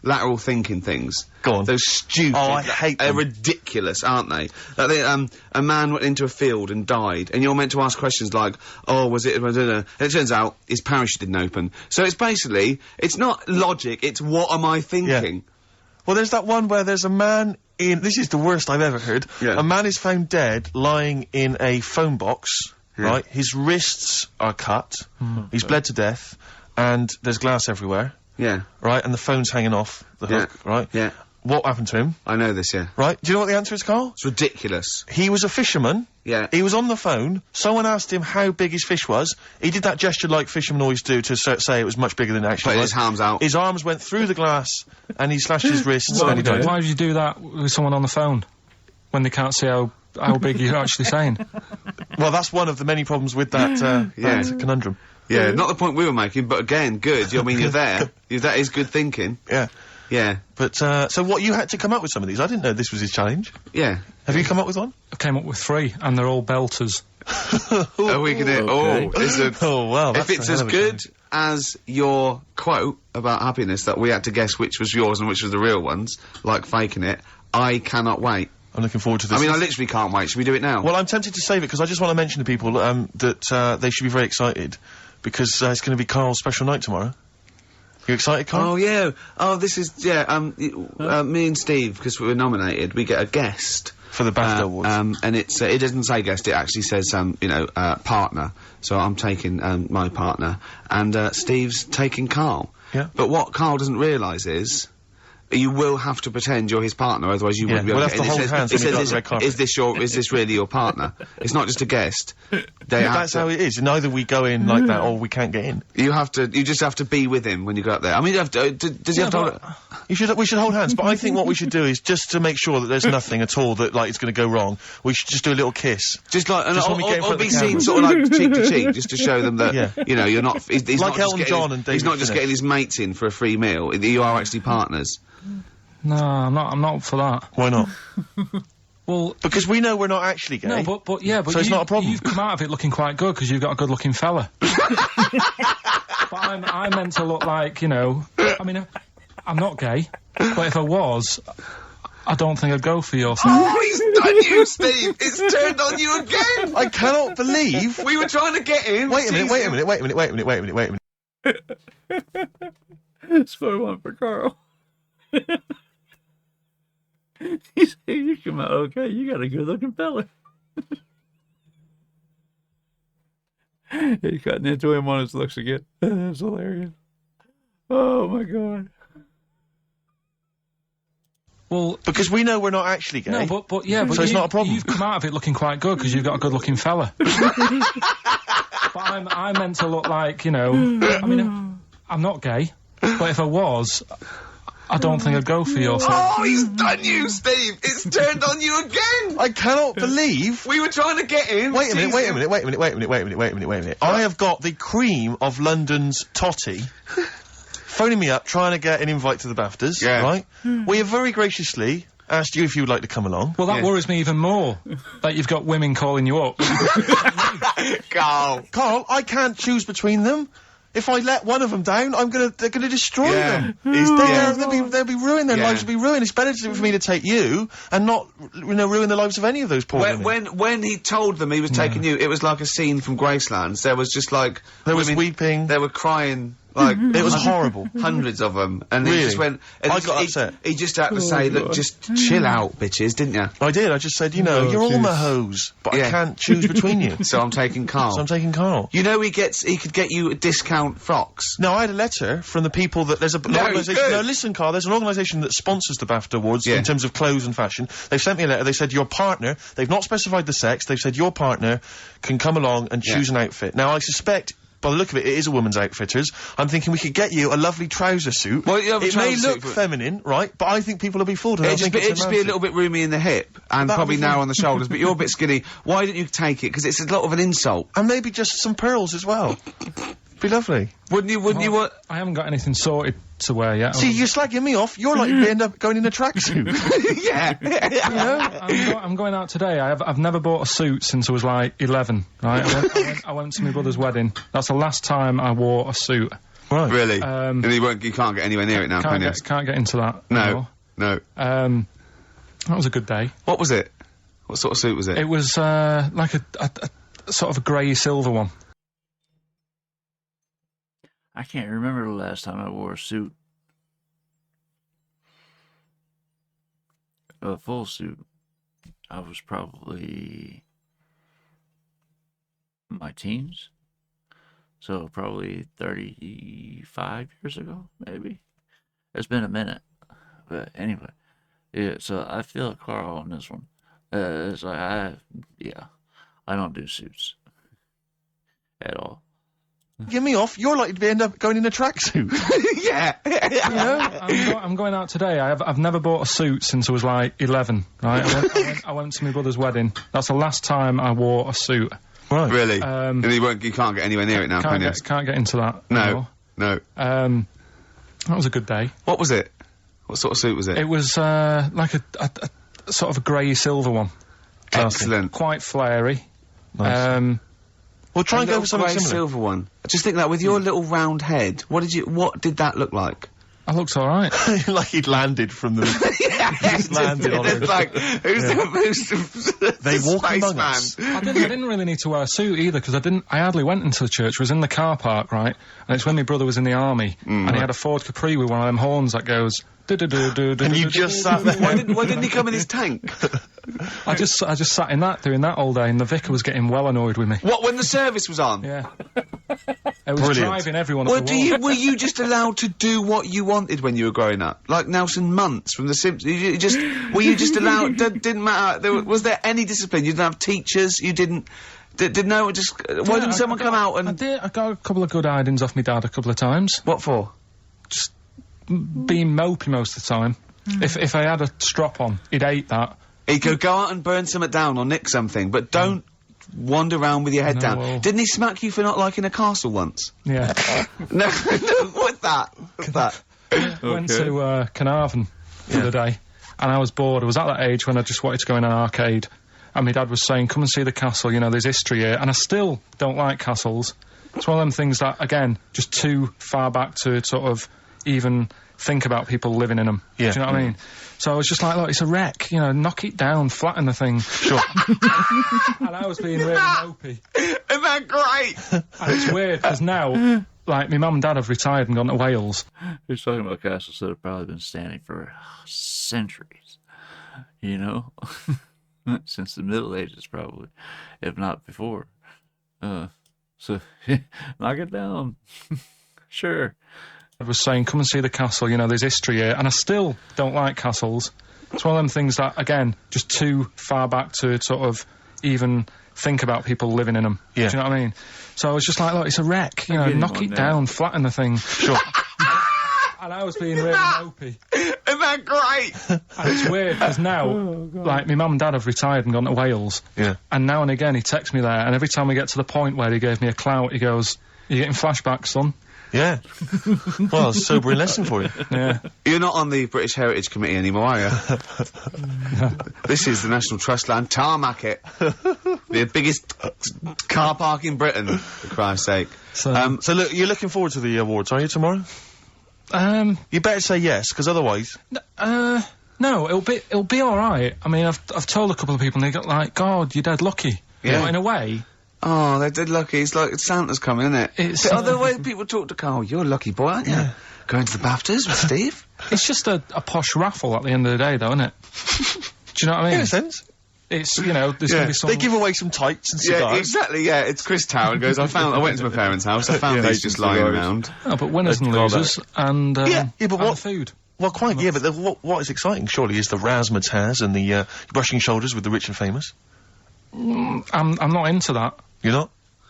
lateral thinking things? Go on. Those stupid... Oh, I hate They're them. ridiculous, aren't they? Like a man went into a field and died, and you're meant to ask questions like, oh, was it... And it turns out his parachute didn't open. So it's basically, it's not logic, it's what am I thinking? Yeah. Well, there's that one where there's a man in... This is the worst I've ever heard. Yeah. A man is found dead lying in a phone box, right? His wrists are cut. He's bled to death. And there's glass everywhere, Yeah, right? And the phone's hanging off the hook, right? yeah. What happened to him, I know this, yeah. right? Do you know what the answer is, Carl? It's ridiculous. He was a fisherman. Yeah. He was on the phone. Someone asked him how big his fish was. He did that gesture like fishermen always do to say it was much bigger than it actually Put was. his arms out. His arms went through the glass, and he slashed his wrists, and he died. Why would you do that with someone on the phone when they can't see how big you're actually saying? Well, that's one of the many problems with that, Yeah. that conundrum. Yeah, not the point we were making, but again, good. I mean, you're there. That is good thinking. Yeah. Yeah. But, so what, you had to come up with some of these? I didn't know this was his challenge. Yeah. Have you come up with one? I came up with 3, and they're all belters. Are we gonna... okay. Oh, is it... Oh, wow. If it's as good as your quote about happiness that we had to guess which was yours and which was the real ones, like faking it, I cannot wait. I'm looking forward to this. I mean, I literally can't wait. Should we do it now? Well, I'm tempted to save it because I just want to mention to people that they should be very excited because it's going to be Carl's special night tomorrow. You excited, Carl? Oh, yeah. Oh, this is... Yeah, me and Steve, because we were nominated, we get a guest. For the BAFTA Awards. And it's... it doesn't say guest, it actually says, partner. So I'm taking, my partner. And, Steve's taking Carl. Yeah. But what Carl doesn't realise is you will have to pretend you're his partner, otherwise you wouldn't be able we'll to have to get in. hold hands It when we go says, to the red carpet. is this really your partner? It's not just a guest. That's how it is. And either we go in like that or we can't get in. You just have to be with him when you go up there. I mean, you have to, does he have to... We should hold hands, but I think what we should do is just to make sure that there's nothing at all that, like, it's gonna go wrong, we should just do a little kiss. Just like, Just when we get in front or of the be seen camera. sort of like cheek to cheek, just to show them that, you know, you're not... He's Like not just Elton getting John and He's David not just Finnish. getting his mates in for a free meal. You are actually partners. No, I'm not up for that. Why not? Well, Because we know we're not actually gay. no, but So it's not a problem. You've come out of it looking quite good because you've got a good-looking fella. But I'm meant to look like, you know. I mean, I'm not gay, but if I was, I don't think I'd go for your thing. Oh, he's done you, Steve! It's turned on you again! I cannot believe. We were trying to get in. Wait a minute. Score one for Carl. He said, you come out okay, you got a good looking fella. He's cutting into him on his looks again. That's hilarious. Oh my god. Well, Because we know we're not actually gay. no, but So it's not a problem. You've come out of it looking quite good because you've got a good-looking fella. But I'm meant to look like, you know. I mean, I'm not gay, but if I was, I don't think I'd go for your thing. Oh, he's done you, Steve! It's turned on you again! I cannot believe. We were trying to get in. Wait a minute. I have got the cream of London's totty phoning me up, trying to get an invite to the BAFTAs, Yeah. right? We have very graciously asked you if you would like to come along. Well, that worries me even more, that you've got women calling you up. Carl. Carl, I can't choose between them. If I let one of them down, they're gonna destroy Yeah. them. Yeah. They'll be ruined. Their Yeah. lives will be ruined. It's better for me to take you and not, you know, ruin the lives of any of those poor women. When he told them he was taking you, it was like a scene from Graceland. There was just like... There was women- weeping. They were crying, like... It was horrible. Hundreds of them. And he Really? just went... And I got upset. He just had to say, look, just chill out, bitches, didn't you? I did. I just said, you know, you're all my hoes, but I Yeah. can't choose between you. So I'm taking Carl. So I'm taking Carl. You know he could get you discount frocks. No, I had a letter from the people that there's an No, organisation. good. No, listen, Carl. There's an organisation that sponsors the BAFTA Awards Yeah. in terms of clothes and fashion. They've sent me a letter. They said your partner. They've not specified the sex. They've said your partner can come along and choose an outfit. Now I suspect. By the look of it, it is a woman's outfitters. I'm thinking we could get you a lovely trouser suit. Well, you have a it may trouser look suit, but- feminine, right? But I think people will be fooled. And It'd they'll just, think be, it's it'd just be a little bit roomy in the hip, and That'll probably be now fine. on the shoulders, but you're a bit skinny. Why don't you take it? Because it's a lot of an insult. And maybe just some pearls as well. Be lovely. Wouldn't you want... I haven't got anything sorted to wear yet. See, you're slagging me off. You're like you end up going in a tracksuit. yeah. I'm going out today. I've never bought a suit since I was like 11. Right? I went to my brother's wedding. That's the last time I wore a suit. Right. Really? And you can't get anywhere near it now, can you? Can't get into that. No. No. That was a good day. What was it? What sort of suit was it? It was like a sort of a grey silver one. I can't remember the last time I wore a suit. A full suit. I was probably in my teens. So probably 35 years ago, maybe. It's been a minute. But anyway. Yeah, so I feel Carl on this one. It's like I don't do suits. At all. Get me off. You're likely to end up going in a tracksuit. yeah. You know? I'm going out today. I've never bought a suit since I was like 11. Right? I went to my brother's wedding. That's the last time I wore a suit. Right. Really? And you can't get anywhere near it now, can you? Can't get into that. No. That was a good day. What was it? What sort of suit was it? It was like a sort of a grey silver one. Excellent. Quite flary. Nice. We'll try and go for something grey similar. silver one. Just think that with your little round head, what did that look like? I looked alright. Like he'd landed from the... Just landed on It's it. like, who's the They walk among spaceman? us. I didn't really need to wear a suit either, because I hardly went into the church. I was in the car park, right? And it's when my brother was in the army, and he had a Ford Capri with one of them horns that goes... And you just sat there. Why didn't he come in his tank? I just sat in that, doing that all day, and the vicar was getting well annoyed with me. What, when the service was on? Yeah. It was Brilliant. driving everyone Well, up the wall. were you just allowed to do what you wanted when you were growing up? Like Nelson Muntz from The Simpsons? Were you just allowed, didn't matter, was there any discipline? You didn't have teachers, you didn't, why didn't someone come out and... I got a couple of good hidings off my dad a couple of times. What for? Being mopey most of the time. If I had a strop on, he'd hate that. He could go out and burn something down or nick something, but don't wander around with your head No, down. well- Didn't he smack you for not liking a castle once? Yeah. No, what's that? What's that? Went to Carnarvon the other day, and I was bored. I was at that age when I just wanted to go in an arcade, and my dad was saying, come and see the castle, you know, there's history here, and I still don't like castles. It's one of them things that, again, just too far back to sort of even think about people living in them. Yeah. Do you know what I mean? So I was just like, look, it's a wreck, you know, knock it down, flatten the thing. Sure. And I was being really mopey. Isn't that great? And it's weird, because now, like, my mum and dad have retired and gone to Wales. He's talking about castles that have probably been standing for centuries, you know? Since the Middle Ages, probably, if not before. So, knock it down. Sure. I was saying, come and see the castle, you know, there's history here, and I still don't like castles. It's one of them things that, again, just too far back to sort of even think about people living in them. Yeah. Do you know what I mean? So I was just like, look, it's a wreck, you know, getting knock one it now. down, flatten the thing. Sure. And I was being really mopey. Isn't that great? And it's weird, because now, like, my mum and dad have retired and gone to Wales, Yeah. and now and again he texts me there, and every time we get to the point where he gave me a clout, he goes, you're getting flashbacks, son. Yeah. Well, it's a sobering lesson for you. Yeah. You're not on the British Heritage Committee anymore, are you? This is the National Trust land. Tarmac it. The biggest car park in Britain, for Christ's sake. So, So look, you're looking forward to the awards, are you, tomorrow? You better say yes, because otherwise... no, it'll be alright. I mean, I've told a couple of people, and they got like, God, you're dead lucky. Yeah. But in a way, Oh, they're dead lucky. It's like Santa's coming, isn't it? It's- The other way people talk to Carl, you're a lucky boy, aren't you? Going to the BAFTAs with Steve? it's just a posh raffle at the end of the day, though, isn't it? Do you know what I In mean? a sense. It's, you know, there's Yeah. gonna be some... They give away some tights and cigars. Yeah, exactly, yeah. It's Chris Tower and goes, I went to my parents' house, I found these just lying cigars. around. Oh, but winners and Let's call losers, and, Yeah, but and what- food. Well, quite, yeah, but what is exciting, surely, is the razzmatazz and the brushing shoulders with the rich and famous. I'm not into that. You're not?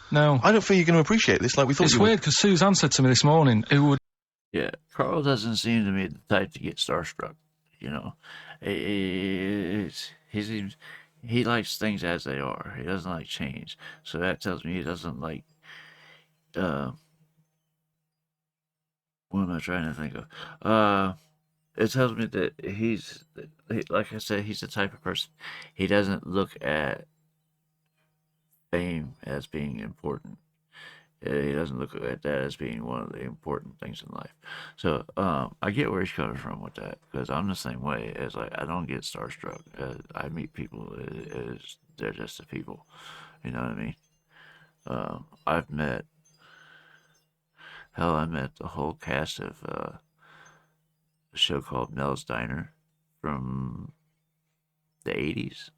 No. I don't feel you're going to appreciate this like we thought It's you would. weird, because Suzanne said to me this morning, who would... Yeah, Carl doesn't seem to me the type to get starstruck. You know, he likes things as they are. He doesn't like change. So that tells me he doesn't like. What am I trying to think of? It tells me that like I said, he's the type of person. He doesn't look at fame as being important. He doesn't look at that as being one of the important things in life. So I get where he's coming from with that, because I'm the same way. As like, I don't get starstruck. I meet people as they're just the people. You know what I mean? I met the whole cast of a show called Mel's Diner from the 80s.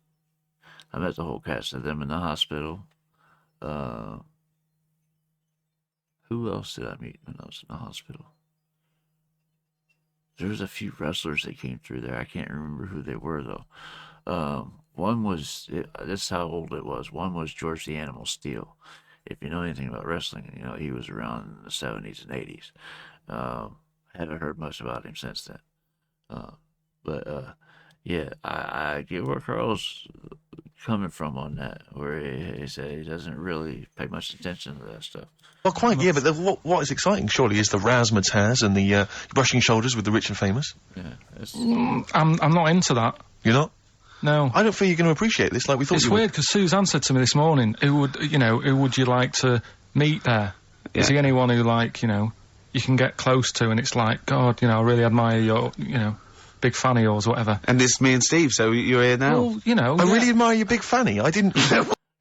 I met the whole cast of them in the hospital. Who else did I meet when I was in the hospital? There was a few wrestlers that came through there. I can't remember who they were, though. One was, this is how old it was. One was George the Animal Steel. If you know anything about wrestling, you know, he was around in the 70s and 80s. Haven't heard much about him since then. Yeah, I get where Carl's coming from on that, where he said he doesn't really pay much attention to that stuff. Well, quite, yeah, but what is exciting, surely, is the razzmatazz and the brushing shoulders with the rich and famous. Yeah, it's, I'm not into that. You're not? No. I don't feel you're going to appreciate this like we thought It's you would. weird, because Suzanne said to me this morning, who would you like to meet there? Yeah. Is he anyone who, like, you know, you can get close to, and it's like, God, you know, I really admire your, you know... big fan of yours, whatever. And it's me and Steve, so you're here now. Well, you know, I yeah. really admire your big fanny. I didn't.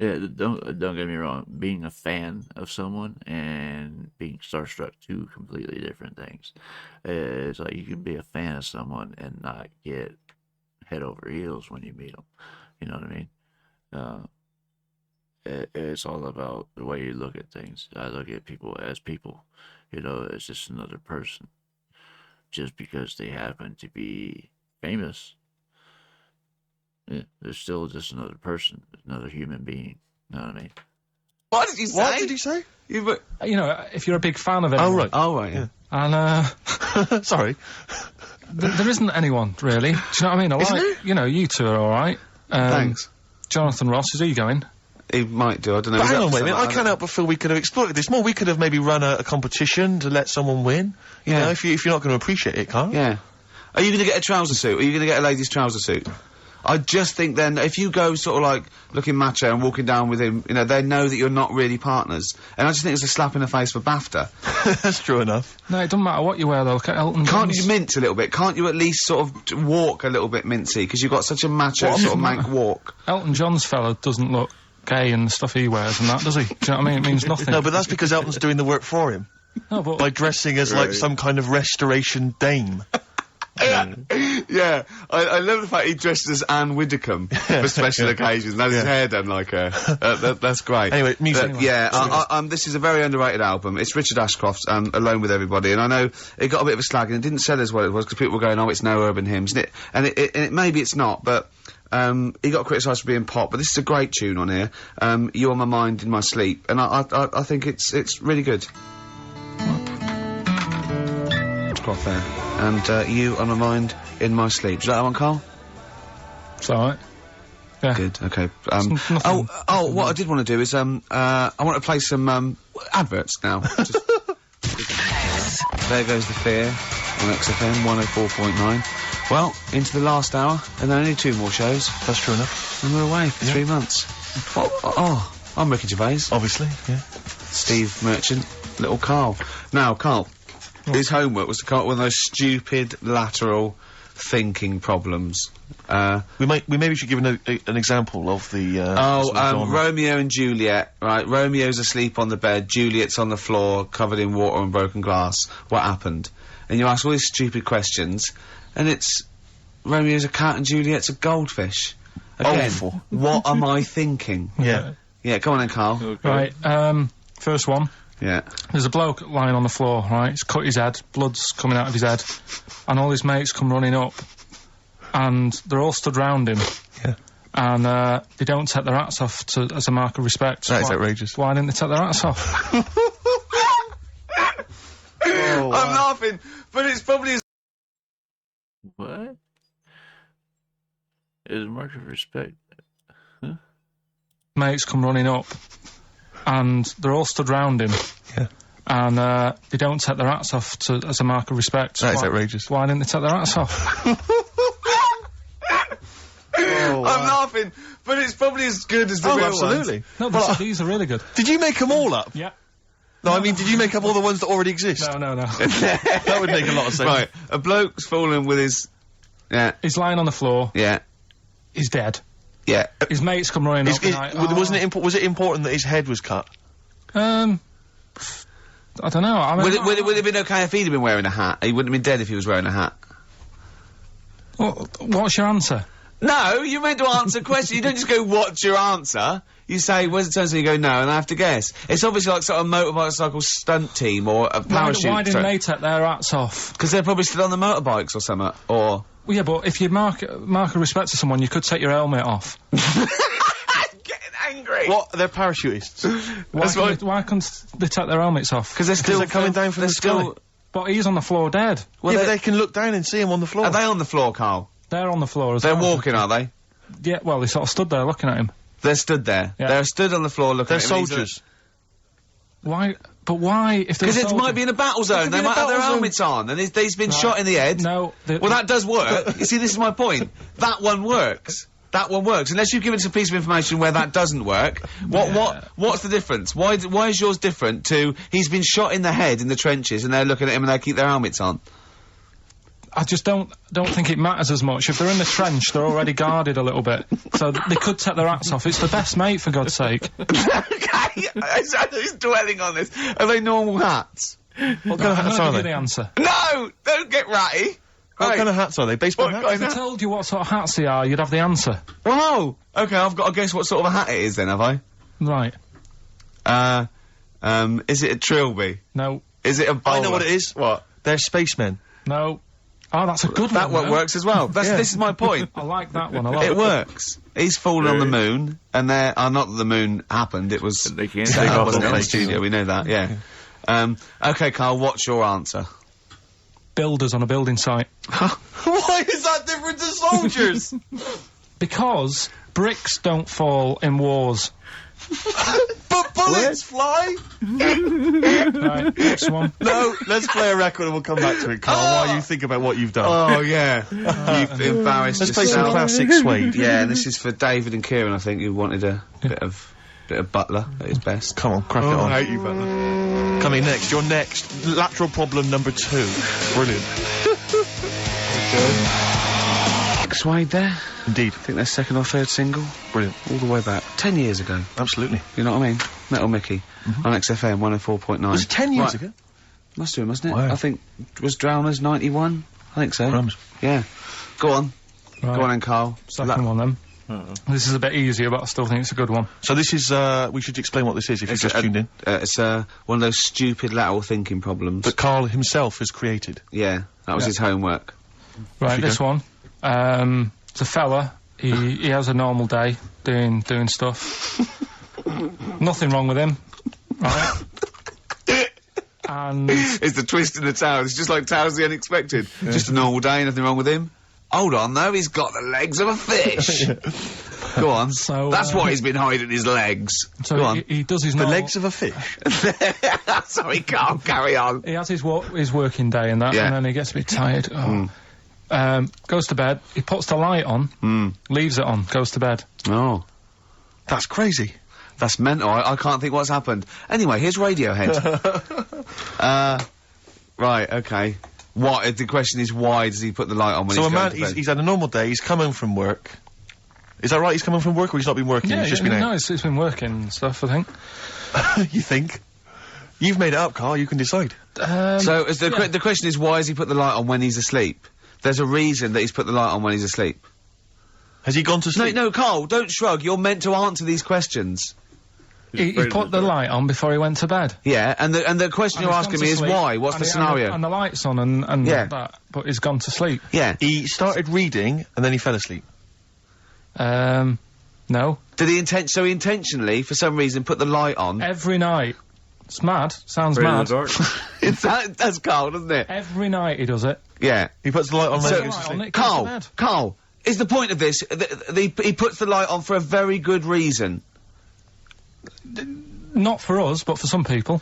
Yeah, don't get me wrong. Being a fan of someone and being starstruck, two completely different things. It's like you can be a fan of someone and not get head over heels when you meet them. You know what I mean? It's all about the way you look at things. I look at people as people. You know, it's just another person. Just because they happen to be famous, yeah, they're still just another person, another human being. You know what I mean? What did you say? What did he say? You know, if you're a big fan of anyone. Oh, right. Oh, right, yeah. And, Sorry. there isn't anyone, really. Do you know what I mean? I Isn't like, there? you know, you two are alright. Thanks. Jonathan Ross, is he going? He might do, I don't know. But He's hang up on, for wait a minute. something, I can't help but feel we could have exploited this more. We could have maybe run a competition to let someone win. You Yeah. know, if you're not going to appreciate it, Carl. Yeah. Are you going to get a trouser suit? Are you going to get a ladies' trouser suit? I just think then, if you go sort of like looking macho and walking down with him, you know, they know that you're not really partners. And I just think it's a slap in the face for BAFTA. That's true enough. No, it doesn't matter what you wear, though. Look at Elton Can't John's. you mince a little bit? Can't you at least sort of walk a little bit mincy? Because you've got such a macho sort of mank walk. Elton John's fella doesn't look gay in the stuff he wears and that, does he? Do you know what I mean? It means nothing. No, but that's because Elton's doing the work for him. No, but By dressing as, like, some kind of restoration dame. Yeah, I love the fact he dressed as Anne Widdecombe for special occasions. And has his hair done like her. That's great. Anyway, music. But, yeah, this is a very underrated album. It's Richard Ashcroft's Alone With Everybody, and I know it got a bit of a slag and it didn't sell as well as it was because people were going, oh, it's no urban hymns, and it maybe it's not, but he got criticised for being pop, but this is a great tune on here. You On My Mind in My Sleep, and I think it's really good. Ashcroft there. And You On My Mind in My Sleep. Is that one, Carl? it's alright. Yeah. Good, okay. nothing- What I did want to do is, I want to play some, adverts now. There Goes the Fear on XFM 104.9. Well, into the last hour, and then only 2 more shows, That's true enough. and we're away for 3 months. I'm Ricky Gervais, Obviously, yeah. Steve Merchant, little Carl. Now, Carl, his homework was to come up with one of those stupid lateral thinking problems. We maybe should give an example of the, sort of genre. Romeo and Juliet, right? Romeo's asleep on the bed, Juliet's on the floor, covered in water and broken glass. What happened? And you ask all these stupid questions, and it's Romeo's a cat and Juliet's a goldfish. Again, Awful. what am I thinking? Yeah. Yeah, come on then, Carl. Right, first one. Yeah. There's a bloke lying on the floor, right? He's cut his head, blood's coming out of his head, and all his mates come running up, and they're all stood round him. Yeah. And, they don't take their hats off as a mark of respect. That is Why- outrageous. Why didn't they take their hats off? Oh, I'm laughing, but it's probably as What? Is a mark of respect. Mates come running up, and they're all stood round him. Yeah. And, they don't take their hats off as a mark of respect. That is Why- outrageous. Why didn't they take their hats off? Oh, I'm laughing, but it's probably as good as the Oh, real absolutely. No, Well, these are really good. Did you make them all up? Yeah. No, I mean, did you make up all the ones that already exist? No. That would make a lot of sense. Right, a bloke's fallen with his... Yeah, He's lying on the floor. yeah, He's dead. yeah. His mates come running up. And like, Was it important that his head was cut? I don't know. I mean, Would it have been okay if he'd have been wearing a hat? He wouldn't have been dead if he was wearing a hat. What's your answer? No, you're meant to answer questions. You don't just go, what's your answer? You say, where's it turns out, you go, no, and I have to guess. It's obviously like sort of motorcycle stunt team or a parachute. Why didn't they take their hats off? Because they're probably still on the motorbikes or something, or... Well, yeah, but if you mark a respect to someone, you could take your helmet off. I'm getting angry! What? They're parachutists. Why couldn't they take their helmets off? Because they're still... they're coming down from they're the still... sky. But he's on the floor dead. Well, Yeah, but they're- they can look down and see him on the floor. Are they on the floor, Carl? They're on the floor as They're well. walking, are they? Yeah, well, they sort of stood there looking at him. They're stood there. Yeah. They're stood on the floor looking They're at him. and he's soldiers. Why? But why? If they're Because it soldiers- might be in a battle zone. could They be in a might have their battle zone. helmets on, and he's been shot in the head. No. Well, that does work. You see, this is my point. That one works. That one works. Unless you've given us a piece of information where that doesn't work. What's the difference? Why is yours different to he's been shot in the head in the trenches and they're looking at him and they keep their helmets on? I just don't think it matters as much. If they're in the trench, they're already guarded a little bit. So they could take their hats off. It's the best mate, for God's sake. Okay, who's dwelling on this? Are they normal hats? What kind of hats are Give you they? the answer. No! Don't get ratty! What Right. kind of hats are they? Baseball What hats? kind If I told you what sort of hats they are, you'd have the answer. Whoa! Okay, I've got to guess what sort of a hat it is then, have I? Right. Is it a trilby? No. Is it a bowler? I know what it is. What? They're spacemen. No. Oh, that's a good That one. one though. works as well. This is my point. I like that one a lot. It works. He's fallen on the moon, and not that the moon happened, it was... They can't set take up, off wasn't the it, in the fake studio, we know that, yeah. Okay, Carl, what's your answer? Builders on a building site. Why is that different to soldiers? Because bricks don't fall in wars. But bullets fly? Right, next one. No, let's play a record and we'll come back to it, Carl, while you think about what you've done. Oh, yeah. You've embarrassed Let's play some yourself. classic Suede. Yeah, and this is for David and Kieran, I think, who wanted a bit of Butler at his best. Come on, crack it on. I hate you, Butler. Coming next, your next lateral problem number 2. Brilliant. Suede there. Indeed. I think their second or third single. Brilliant. All the way back. 10 years ago. Absolutely. You know what I mean? Metal Mickey. On XFM 104.9. Was it 10 years Right. ago? Must have been, mustn't it? Wow. I think, was Drowners 91? I think so. Crumbs. Yeah. Go on. Right. Go on then, Carl. Second one then. This is a bit easier, but I still think it's a good one. So this is, we should explain what this is if you've just tuned in. It's one of those stupid lateral thinking problems. That Carl himself has created. Yeah, that was his homework. Right, you this one. It's a fella. He has a normal day doing stuff. Nothing wrong with him. Right. And It's the twist in the tale. It's just like Tales of the Unexpected. Just a normal day, nothing wrong with him. Hold on, though, he's got the legs of a fish. Go on. So, That's why he's been hiding his legs. so Go on. he does his The normal, legs of a fish. Sorry, Carl, carry on. He has his working day and that, Yeah. and then he gets a bit tired. Goes to bed. He puts the light on, leaves it on, goes to bed. Oh. That's crazy. That's mental. I can't think what's happened. Anyway, here's Radiohead. Right, okay. What? The question is, why does he put the light on when So he's a going man, to bed? he's had a normal day, he's come home from work. Is that right? He's come home from work or he's not been working? Yeah, he's just been no, out? it's been working and stuff, I think. You think? You've made it up, Carl, you can decide. So is the question is, why has he put the light on when he's asleep? There's a reason that he's put the light on when he's asleep. Has he gone to No, sleep? no, Carl, don't shrug. You're meant to answer these questions. He put the light on before he went to bed. Yeah, and the question And you're he's asking gone me to is sleep, why? What's and the he- scenario? And the light's on and Yeah. that, but he's gone to sleep. Yeah. He started reading and then he fell asleep. No. Did he intentionally, for some reason, put the light on? Every night. It's mad. Sounds Afraid of mad. the dark. That's Carl, doesn't it? Every night he does it. Yeah. He puts the light on when So- he goes to Light sleep. on, it goes to Carl, bed. Carl, is the point of this, he puts the light on for a very good reason. Not for us, but for some people.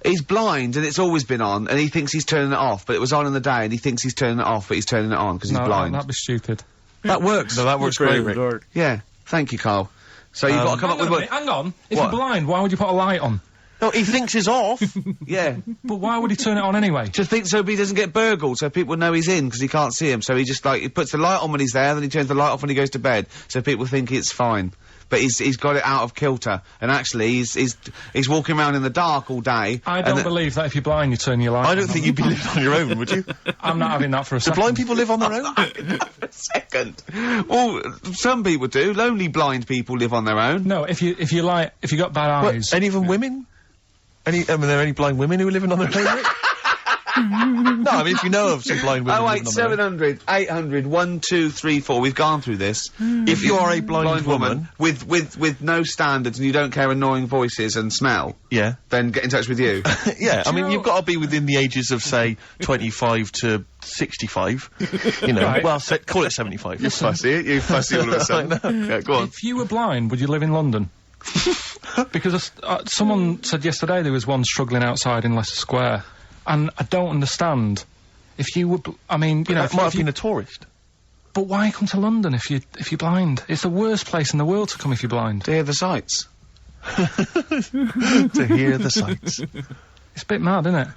He's blind and it's always been on, and he thinks he's turning it off, but it was on in the day, and he thinks he's turning it off, but he's turning it on because he's No, blind. that'd be stupid. That works. No, that works Afraid great, of the Rick. dark. Yeah. Thank you, Carl. So you've got to come up with what... Hang on. If What? you're blind, why would you put a light on? No, he thinks it's off. Yeah. But why would he turn it on anyway? Just think so he doesn't get burgled, so people know he's in because he can't see him. So he just he puts the light on when he's there, then he turns the light off when he goes to bed, so people think it's fine. But he's got it out of kilter, and actually he's walking around in the dark all day. I and don't the- believe that if you're blind, you turn your light I on. don't think you'd be living on your own, would you? I'm not having that for a Do second. blind people live on their own? For a second. Well, some people do. Lonely blind people live on their own. No, if you got bad eyes. What, any of them women? Are there any blind women who are living on their own, Rick? No, I mean, if you know of some blind women Oh living wait, on their own. 700, 800, 1, 2, 3, 4. We've gone through this. If you are a blind woman, with no standards and you don't care annoying voices and smell, yeah. then get in touch with you. Yeah, I mean, know- you've got to be within the ages of, say, 25 to 65. You know, Right. well, call it 75. You fussy all of a sudden. Yeah, go on. If you were blind, would you live in London? Because someone said yesterday there was one struggling outside in Leicester Square, and I don't understand. If you were, I mean, you know, That if, might if have been a tourist. but why come to London if you're blind? It's the worst place in the world to come if you're blind. To hear the sights. To hear the sights. It's a bit mad, isn't it?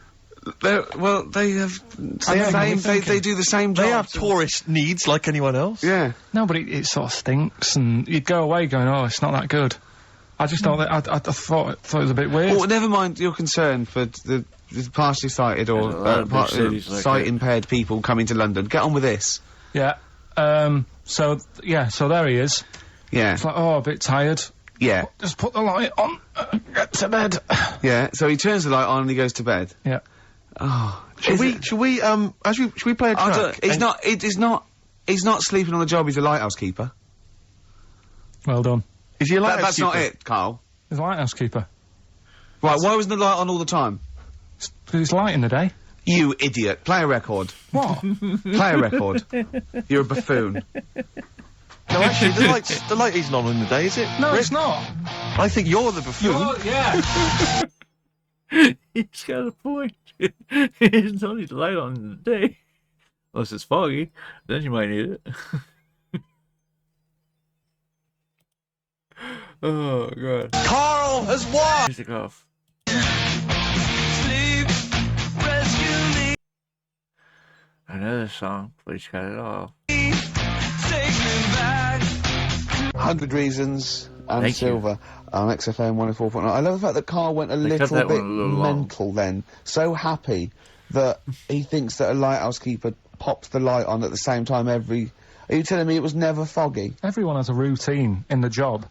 Well, they have they do the same job. They have tourist needs like anyone else. Yeah. No, but it sort of stinks, and you'd go away going, oh, it's not that good. I just thought that, I thought it was a bit weird. Well, never mind your concern for the partially sighted or sight-impaired people coming to London. Get on with this. Yeah. So there he is. Yeah. It's like, oh, a bit tired. Yeah. Just put the light on, get to bed. Yeah, so he turns the light on and he goes to bed. Yeah. Oh. Should we play a track? He's not sleeping on the job, he's a lighthouse keeper. Well done. Is he a lighthouse That's keeper? not it, Carl. He's a lighthouse keeper. Right, why wasn't the light on all the time? Because it's light in the day. You idiot. Play a record. What? Play a record. You're a buffoon. No, actually, the light isn't on in the day, is it? No, Rick? it's not. I think you're the buffoon. Yeah. He's got a point. It's only the light on in the day. Unless it's foggy, then you might need it. Oh, God. Carl has won! Music off. Another song, please cut it off. 100 Reasons and Thank you. Silver on XFM 104.9. I love the fact that Carl went a They kept little that bit one a little long. mental then. So happy that he thinks that a lighthouse keeper pops the light on at the same time every... Are you telling me it was never foggy? Everyone has a routine in the job.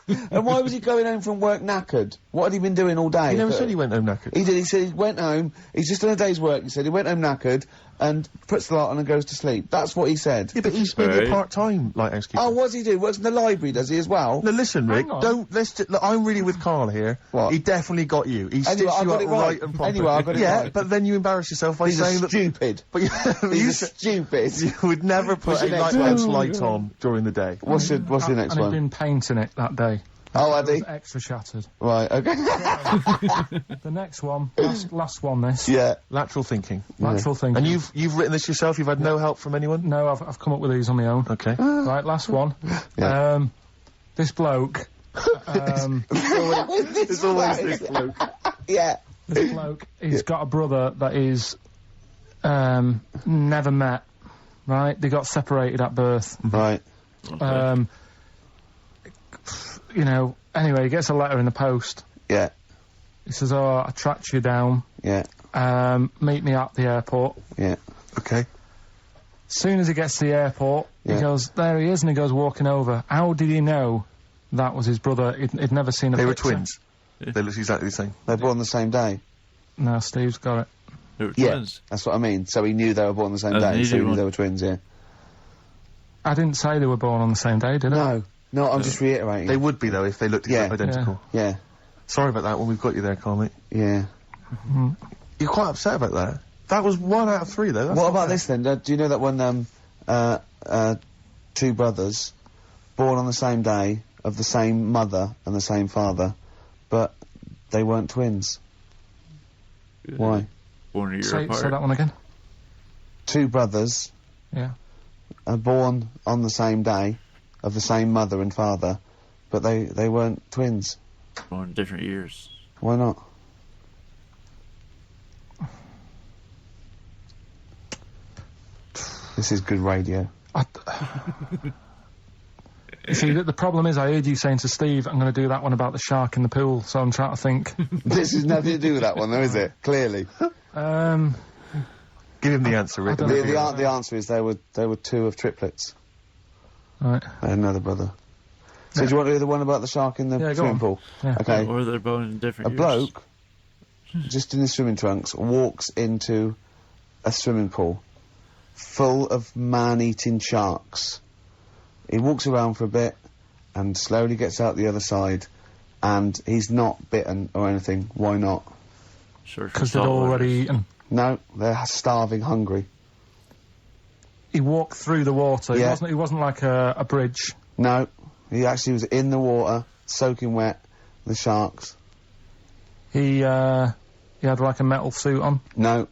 And why was he going home from work knackered? What had he been doing all day? He never said he went home knackered. He did. He said he went home. He's just done a day's work. He said he went home knackered and puts the light on and goes to sleep. That's what he said. Yeah, but he's maybe Right. a part-time lighthouse keeper. Oh, what's he do? Works in the library, does he, as well? No, listen, Rick, Hang on. don't, look, I'm really with Carl here. What? He definitely got you. He stitched Anyway, I you got up it right. and proper. Anyway, I got it yeah, right. but then you embarrass yourself by He's saying that... stupid. But you, He's stupid. you would never put What's a the next lighthouse one? light on during the day. What's the next And he'd one? been painting it that day. Oh, had It he? was extra shattered. Right, okay. The next one, last one this. Yeah. Lateral thinking. Lateral thinking. And you've written this yourself? You've had no help from anyone? No, I've come up with these on my own. Okay. Right, last one. Yeah. This bloke, It's always this bloke. Yeah. this bloke, he's got a brother that is, never met, right? They got separated at birth. Right. You know, anyway, he gets a letter in the post. Yeah. He says, oh, I tracked you down, Yeah. meet me at the airport. Yeah. Okay. As soon as he gets to the airport, Yeah. he goes, there he is, and he goes walking over. How did he know that was his brother? He'd never seen a They were picture. twins. They look exactly the same. They're born the same day. No, Steve's got it. They were Yeah. twins. That's what I mean. So he knew they were born the same Oh, day. he So he knew knew one. they were twins, yeah. I didn't say they were born on the same day, did I? No, I'm just reiterating. They would be, though, if they looked Yeah. identical. Yeah. Sorry about that when we've got you there, Carl, mate. Yeah. You're quite upset about that. That was 1 out of 3, though. That's What not about bad. this then? Do you know that when two brothers born on the same day of the same mother and the same father, but they weren't twins? Why? Born a year Say apart. that one again. Two brothers Yeah. are born on the same day of the same mother and father, but they weren't twins. Born different years. Why not? This is good radio. You see, the problem is I heard you saying to Steve, I'm going to do that one about the shark in the pool, so I'm trying to think. This has nothing to do with that one, though, is it? Clearly. Give him the answer, Rick. I don't know. The answer is they were two of triplets. Right. They had another brother. So do you want to do the one about the shark in the Yeah, go swimming on. pool? Yeah. Okay. Or they're born in different A years. bloke, just in his swimming trunks, walks into a swimming pool full of man-eating sharks. He walks around for a bit and slowly gets out the other side, and he's not bitten or anything. Why not? Search for Because they'd saltwaters. already eaten. No, they're starving, hungry. He walked through the water. Yeah. He wasn't like a bridge. No, he actually was in the water, soaking wet, the sharks. He had like a metal suit on. No,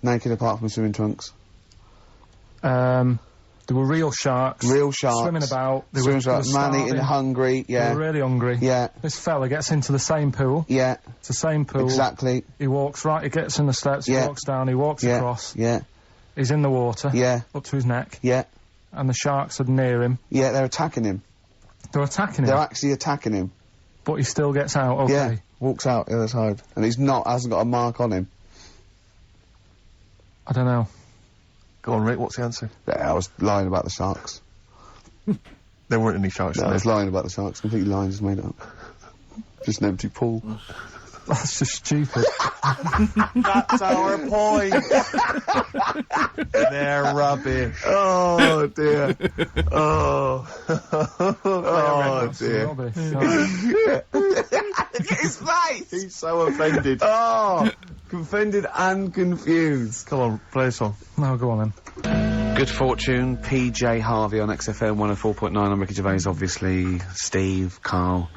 naked apart from his swimming trunks. Did They were real sharks. Real sharks. Swimming about. They Swimming were about, man-eating, starving. hungry, They yeah. were really hungry. Yeah. This fella gets into the same pool. Yeah. It's the same pool. Exactly. He walks right, he gets in the steps, Yeah. he walks down, he walks Yeah. across. Yeah. He's in the water. Yeah. Up to his neck. Yeah. And the sharks are near him. Yeah, they're attacking him. They're attacking him. They're actually attacking him. But he still gets out, okay. Yeah. Walks out the other side. And hasn't got a mark on him. I don't know. Go on, Rick, what's the answer? Yeah, I was lying about the sharks. There weren't any sharks No, in I there. was lying about the sharks. Completely lying, just made it up. Just an empty pool. That's just stupid. That's our point. They're rubbish. Oh, dear. Oh. Oh, dear. Rubbish. Look at his face! He's so offended. Oh! Offended and confused. Come on, play a song. No, go on then. Good Fortune, PJ Harvey on XFM 104.9. I'm Ricky Gervais, obviously. Steve, Carl.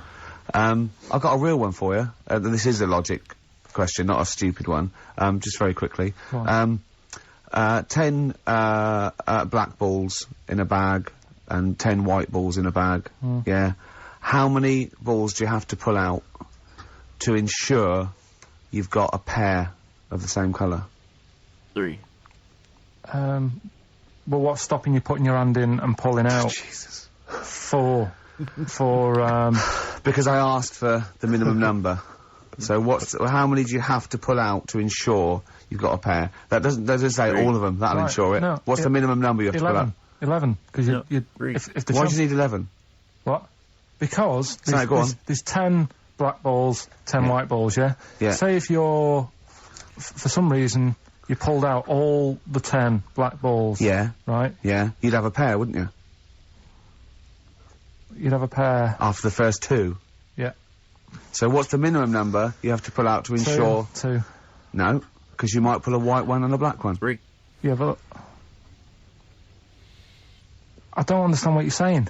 I've got a real one for you. This is a logic question, not a stupid one. Just very quickly. Go on. 10 black balls in a bag and 10 white balls in a bag. Yeah. How many balls do you have to pull out to ensure you've got a pair of the same colour? 3. Well, what's stopping you putting your hand in and pulling out? Jesus. For, Because I asked for the minimum number. So how many do you have to pull out to ensure you've got a pair? That doesn't say 3. all of them, that'll Right, ensure it. no, What's the minimum number you have to pull out? 11. Because No, you 3. if the Why chance- do you need 11? What? Because Sorry, go on. there's 10 black balls, 10 white balls, yeah? Yeah. Say if you're, for some reason, you pulled out all the 10 black balls. Yeah, Right? yeah. You'd have a pair, wouldn't you? You'd have a pair. After the first 2. Yeah. So what's the minimum number you have to pull out to ensure... Two. No, because you might pull a white one and a black one. 3. Yeah, but... I don't understand what you're saying.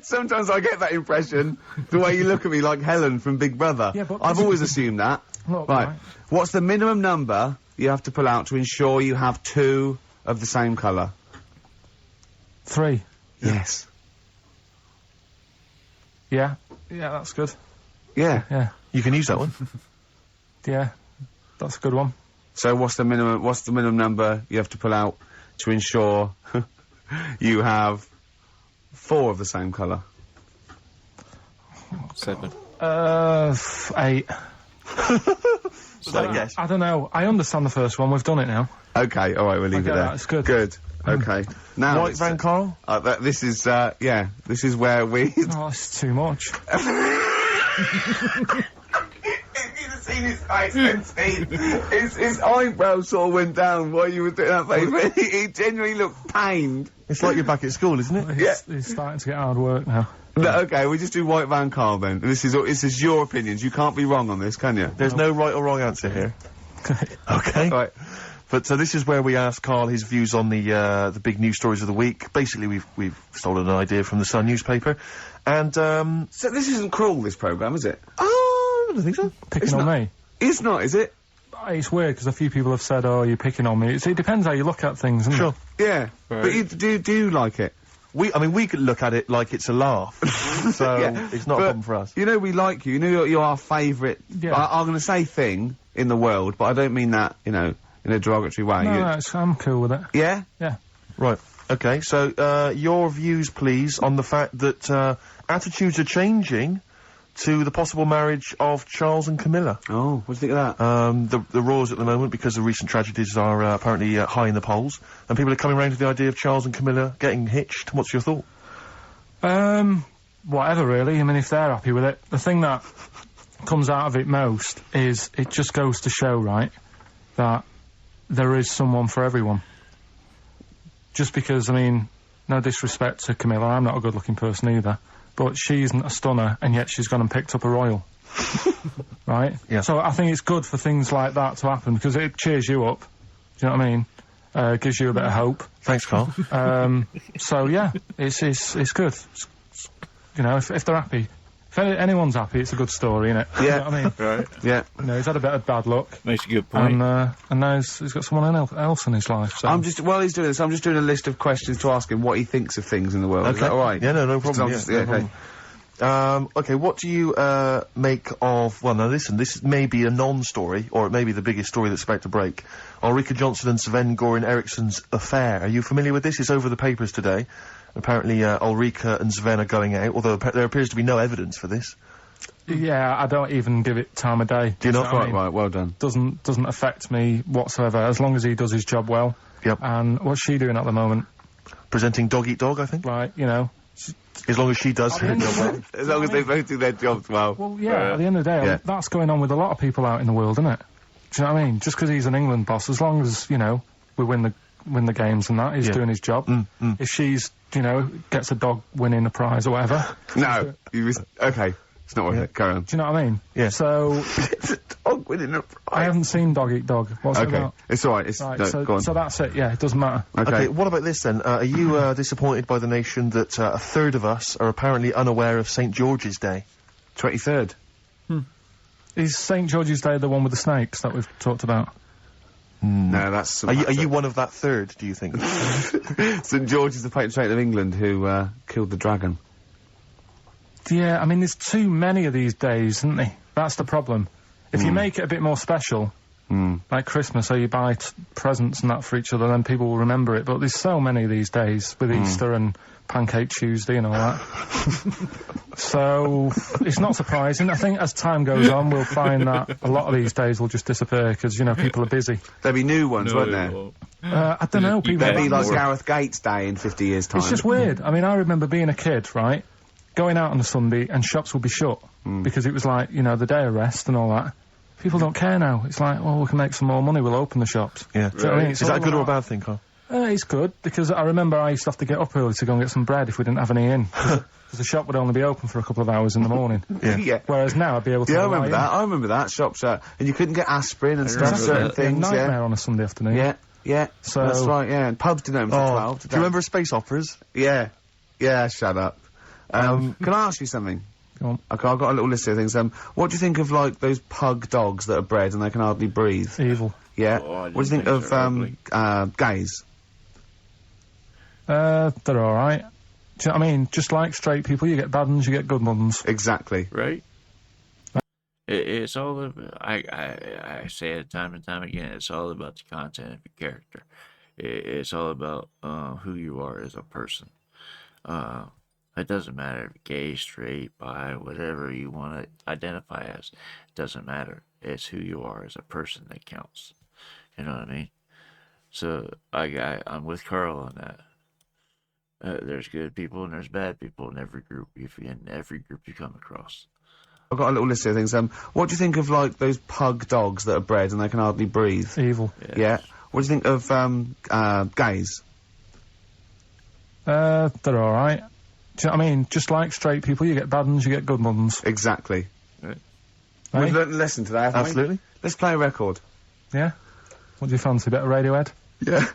Sometimes I get that impression, the way you look at me like Helen from Big Brother. Yeah, but- I've always assumed that. Look, Right. What's the minimum number you have to pull out to ensure you have 2 of the same colour? 3. Yes. Yeah. Yeah, that's good. Yeah. Yeah. You can use that one. Yeah. That's a good one. So what's the minimum number you have to pull out to ensure you have 4 of the same colour? 7. 8. Was that a guess? I don't know. I understand the first one. We've done it now. Okay, alright, we'll leave Okay, it there. that's good. Good. Okay. Now, White Van Carl? this is where we... Oh, that's too much. If you'd have seen his face then, Steve, his eyebrows sort of went down while you were doing that, baby. He genuinely looked pained. It's like you're back at school, isn't it? It's starting to get hard work now. No, okay, we just do White Van Carl then. This is your opinions. You can't be wrong on this, can you? There's no right or wrong answer here. Okay. Right. But so this is where we ask Carl his views on the big news stories of the week. Basically, we've stolen an idea from the Sun newspaper, and So this isn't cruel, this programme, is it? oh, I don't think so. Picking on me. It's not, is it? It's weird because a few people have said, "Oh, you're picking on me." It depends how you look at things, isn't Sure. it? Yeah. But you do you like it? I mean, we could look at it like it's a laugh, so Yeah, it's not a but problem for us. You know we like you. You know you're our favourite. Yeah. I'm going to say thing in the world, but I don't mean that. In a derogatory way. No, You- no, I'm cool with it. Yeah. Yeah. Right. Okay. So your views, please, on the fact that attitudes are changing to the possible marriage of Charles and Camilla. Oh, what do you think of that? The roars at the moment, because the recent tragedies are apparently high in the polls, and people are coming around to the idea of Charles and Camilla getting hitched. What's your thought? Whatever, really. I mean, if they're happy with it. The thing that comes out of it most is it just goes to show, right, that there is someone for everyone. Just because, I mean, no disrespect to Camilla, I'm not a good-looking person either, but she isn't a stunner, and yet she's gone and picked up a royal. Right? Yeah. So I think it's good for things like that to happen, because it cheers you up. Do you know what I mean? Gives you a bit of hope. Thanks, Carl. So yeah, it's good. You know, if they're happy, if anyone's happy, it's a good story, innit? Yeah. You know what I mean? Right. Yeah. You know, he's had a bit of bad luck. Makes a good point. And now he's got someone else in his life, so... While he's doing this, I'm just doing a list of questions to ask him what he thinks of things in the world. Is that alright? Yeah, no problem. No problem. Okay, what do you make of? Well, now listen, this may be a non-story, or it may be the biggest story that's about to break. Ulrika Johnson and Sven Goran Eriksson's affair. Are you familiar with this? It's over the papers today. Apparently, Ulrika and Sven are going out, although there appears to be no evidence for this. Yeah, I don't even give it time of day. Do you not? Quite right, well done. Doesn't affect me whatsoever, as long as he does his job well. Yep. And what's she doing at the moment? Presenting Dog Eat Dog, I think. Right, you know. As long as she does her job well. As long as they both do their jobs well. Well, yeah, at the end of the day, Yeah. that's going on with a lot of people out in the world, isn't it? Do you know what I mean? Just because he's an England boss, as long as, you know, we win the games and that, he's doing his job. If she's, you know, gets a dog winning a prize or whatever. No, okay, it's not worth it. Carry on. Do you know what I mean? Yeah. So, It's a dog winning a prize. I haven't seen Dog Eat Dog. What's it Okay, about? it's alright. It's Right, no, go on. so that's it, yeah, it doesn't matter. Okay, what about this then? Are you disappointed by the nation that a third of us are apparently unaware of St. George's Day? 23rd. Is St. George's Day the one with the snakes that we've talked about? No, that's... Are you one of that third, do you think? St George is the patron saint of England who killed the dragon. Yeah, I mean, there's too many of these days, isn't there? That's the problem. If you make it a bit more special, like Christmas, so you buy presents and that for each other, then people will remember it. But there's so many of these days, with Easter and Pancake Tuesday and all that. So, it's not surprising. I think as time goes on, we'll find that a lot of these days will just disappear, because, you know, people are busy. There'll be new ones, won't there? I don't know, people... There'll be like More. Gareth Gates Day in 50 years' time. It's just weird. I mean, I remember being a kid, right? Going out on a Sunday and shops would be shut because it was like, you know, the day of rest and all that. People don't care now. It's like, well, we can make some more money, we'll open the shops. Yeah. Do you know what I mean? Is that a good or a bad thing, Carl? It's good, because I remember I used to have to get up early to go and get some bread if we didn't have any in. Because the shop would only be open for a couple of hours in the morning. Yeah. Whereas now I'd be able to... Yeah, I rely remember in. that. I remember that. Shops out. And you couldn't get aspirin and stuff, remember certain that. things, Nightmare on a Sunday afternoon. Yeah, So- that's right, yeah. And pubs didn't open till 12. Do you remember space operas? Yeah. Yeah, shut up. Can I ask you something? Go on. Okay, I've got a little list of things. What do you think of, like, those pug dogs that are bred and they can hardly breathe? Evil. Yeah. Oh, I What do you think didn't think of, gays? They're alright. Do you know what I mean? Just like straight people, you get bad ones, you get good ones. Exactly. Right? It's all about, I say it time and time again, it's all about the content of your character. It's all about who you are as a person. It doesn't matter if gay, straight, bi, whatever you want to identify as. It doesn't matter. It's who you are as a person that counts. You know what I mean? So I'm with Carl on that. There's good people and there's bad people in every group. In every group you come across. I've got a little list of things. What do you think of, like, those pug dogs that are bred and they can hardly breathe? Evil. Yeah. What do you think of, gays? They're alright. Do you know what I mean? Just like straight people, you get bad ones, you get good ones. Exactly. Right. Eh? We've learnt a lesson today, haven't we? Absolutely. Let's play a record. Yeah? What do you fancy? A bit of Radiohead? Yeah.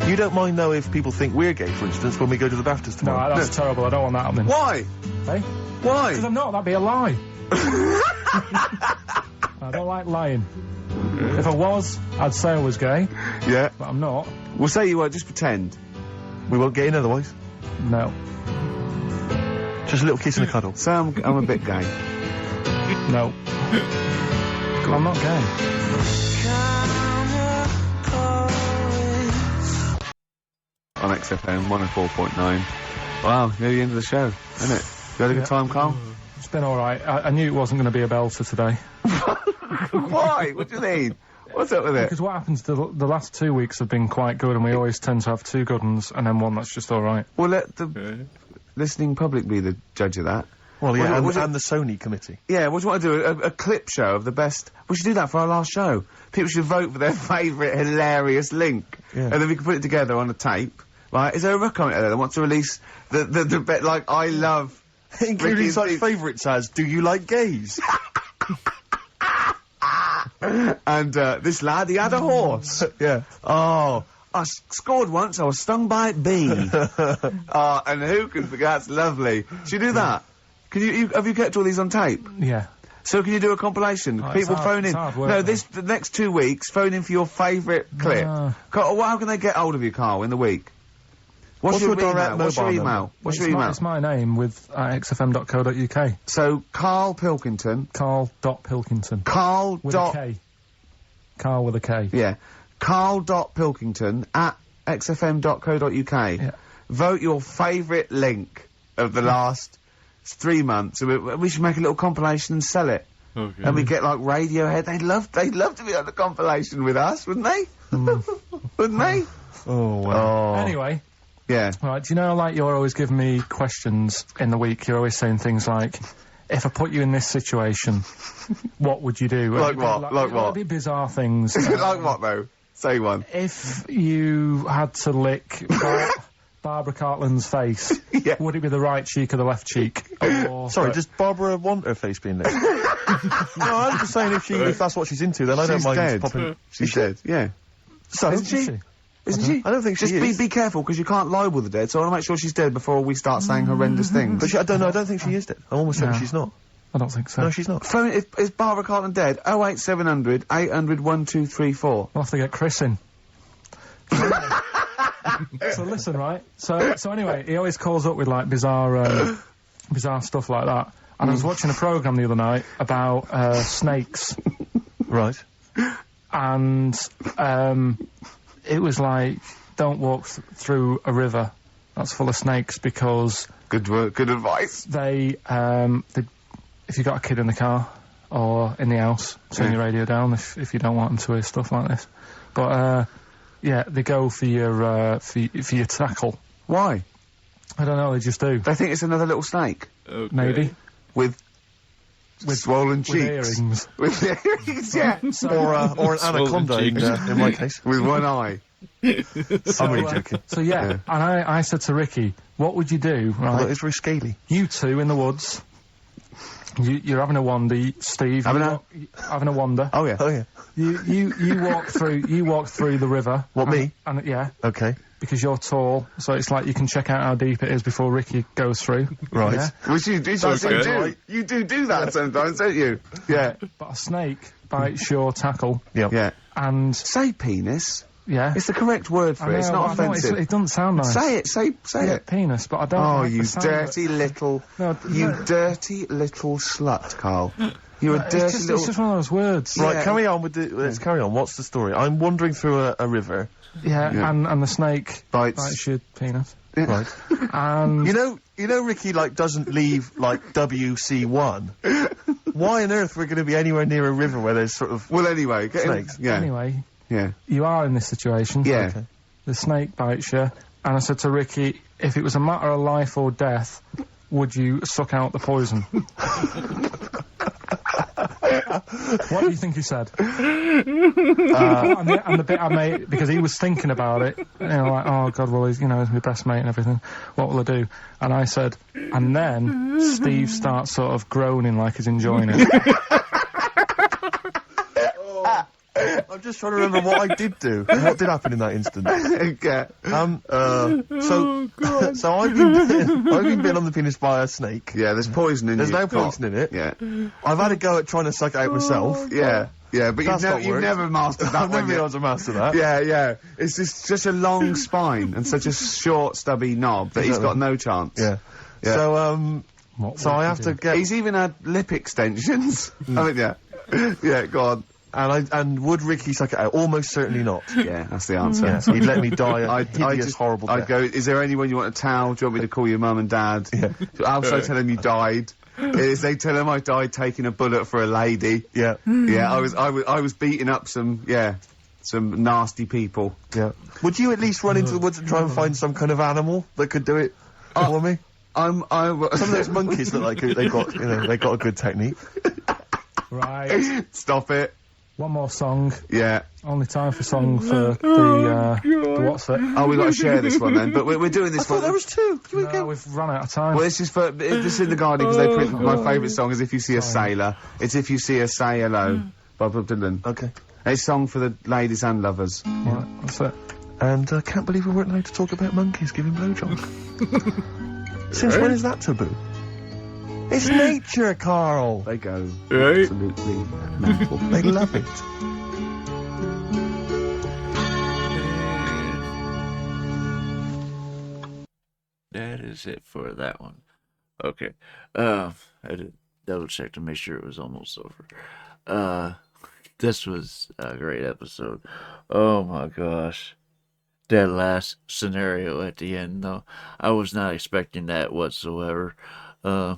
You don't mind, though, if people think we're gay, for instance, when we go to the BAFTAs No, tomorrow? that's terrible. I don't want that happening. Why? Hey? Why? Because I'm not. That'd be a lie. I don't like lying. If I was, I'd say I was gay, Yeah. but I'm not. We'll say you were, just pretend. We won't get in otherwise. No. Just a little kiss and a cuddle. Say I'm a bit gay. No. I'm not gay. On XFM 104.9. Wow, near the end of the show, isn't it? You had a good time, Carl? It's been alright. I knew it wasn't going to be a belter today. Why? What do you mean? What's up with it? Because what happens, the last 2 weeks have been quite good, and we always tend to have two good ones, and then one that's just alright. Well, let the listening public be the judge of that. Well, yeah, Was it- and the Sony committee. Yeah, what do you want to do? A clip show of the best... We should do that for our last show. People should vote for their favourite hilarious link. Yeah. And then we can put it together on a tape. Right? Is there a record there that wants to release the bit like, I love... Including Ricky such Steve- favourites as, do you like gays? And, this lad, he had a horse. Yeah. Oh, I scored once, I was stung by a bee. Oh, and who can forget? That's lovely. Should you do that? Can you have you kept all these on tape? Yeah. So can you do a compilation? Oh, People it's hard- phone in. it's hard work, No, though. the next 2 weeks, phone in for your favourite clip. No. Carl, how can they get hold of you, Carl, in the week? What's your direct email? What's your mobile email? number? What's It's your my- email? It's my name with xfm.co.uk. So Carl Pilkington. Carl.Pilkington. Carl With dot. a K. Carl with a K. Yeah. Carl.Pilkington at xfm.co.uk. Yeah. Vote your favourite link of the last 3 months. We should make a little compilation and sell it. Okay. And we get like Radiohead. They'd love to be on the compilation with us, wouldn't they? Wouldn't they? Oh, wow. Anyway, Yeah. right, do you know, like, you're always giving me questions in the week, you're always saying things like, if I put you in this situation, what would you do? Like It'd be what? Like what? It'd be bizarre things. Like what though? Say one. If you had to lick Barbara Cartland's face, Yeah. would it be the right cheek or the left cheek? Or Sorry, does Barbara want her face being licked? No, I'm just saying if that's what she's into, then I don't She's mind dead. popping... She's dead. Yeah. So, Isn't she? Isn't she? I don't think she Just is. be careful because you can't libel the dead. So I want to make sure she's dead before we start saying horrendous things. But I don't think she is dead. I'm almost certain No. she's not. I don't think so. No, she's not. Phone, is Barbara Cartland dead? 08700 800 1234. We'll have to get Chris in. So listen, right? So anyway, he always calls up with, like, bizarre stuff like that. And I was watching a programme the other night about, snakes. Right. And, it was like, don't walk through a river that's full of snakes because Good work, good advice. they, if you've got a kid in the car or in the house, turn your radio down if you don't want them to hear stuff like this. But, yeah, they go for your tackle. Why? I don't know, they just do. They think it's another little snake Okay. Maybe. with swollen With cheeks. earrings. With earrings, yeah. Or an anaconda cheeks. in my case. With one eye. I'm really joking. So yeah, and I said to Ricky, what would you do, Although right? it's very scaly. You two in the woods, you're having a wander, Steve. Having having a wander. Oh, yeah. Oh, yeah. You walk through the river. What, me? And yeah, Okay. because you're tall, so it's like you can check out how deep it is before Ricky goes through. Right. Yeah? Which you do, Okay. You do that sometimes, don't you? Yeah. But a snake bites your tackle, Yep. Yeah. and Say penis. yeah. It's the correct word for I it. It's know, not but I know offensive. it doesn't sound nice. Say it. Say Yeah, it. penis, but I don't. Oh, like you the sound of it. dirty little, No, you no. dirty little slut, Carl. You're a dirty It's little. just one of those words. Yeah. Right, carry on with the... Let's carry on. What's the story? I'm wandering through a river. Yeah, Yeah. And the snake Bites. your penis. Right. And You know Ricky, like, doesn't leave, like, WC1. Why on earth we're going to be anywhere near a river where there's sort of... Well, anyway, get Snakes. Yeah. anyway, Yeah. you are in this situation. Yeah. Okay. The snake bites you, and I said to Ricky, if it was a matter of life or death, would you suck out the poison? What do you think he said? And the bit I made, because he was thinking about it, like, oh God, well, he's my best mate and everything, what will I do? And I said, and then Steve starts sort of groaning like he's enjoying it. I'm just trying to remember what I did do. What did happen in that instant? Okay. So I've been bitten on the penis by a snake. Yeah, there's poison in There's you. no poison in it. Yeah. I've had a go at trying to suck it out myself. Yeah. Yeah, but That's not you've worked. never mastered that I've never one been yet. able to master that. Yeah, yeah. It's just a long spine and such a short, stubby knob that he's got no chance. Yeah. Yeah. So, What so would I you have to do? get... He's even had lip extensions. Haven't you? Yeah, go on. And would Ricky suck it out? Almost certainly not. Yeah, that's the answer. Yeah, he'd let me die a hideous, horrible I'd death. go, is there anyone you want a towel? Do you want me to call your mum and dad? Yeah. I'll also tell him you died. Is they tell him I died taking a bullet for a lady. Yeah. Yeah, I was beating up some nasty people. Yeah. Would you at least run into the woods and try and find some kind of animal that could do it for me? Some of those monkeys look like they got a good technique. Right. Stop it. One more song. Yeah. Only time for song for the what's it? Oh, we got to share this one then. But we're doing this I thought one. there was two. No, we've run out of time. Well, this is for this is in the Guardian because they print my favourite song is "If You See a Sailor." It's "If You See a Say Hello" by Bob Dylan. Okay. It's a song for the ladies and lovers. Right, that's it. And can't believe we weren't allowed to talk about monkeys giving blowjobs. Since when is that taboo? It's nature, Carl. They go Right? absolutely mental. They love it. That is it for that one. Okay. I did double check to make sure it was almost over. This was a great episode. Oh my gosh. That last scenario at the end, though, I was not expecting that whatsoever. Uh,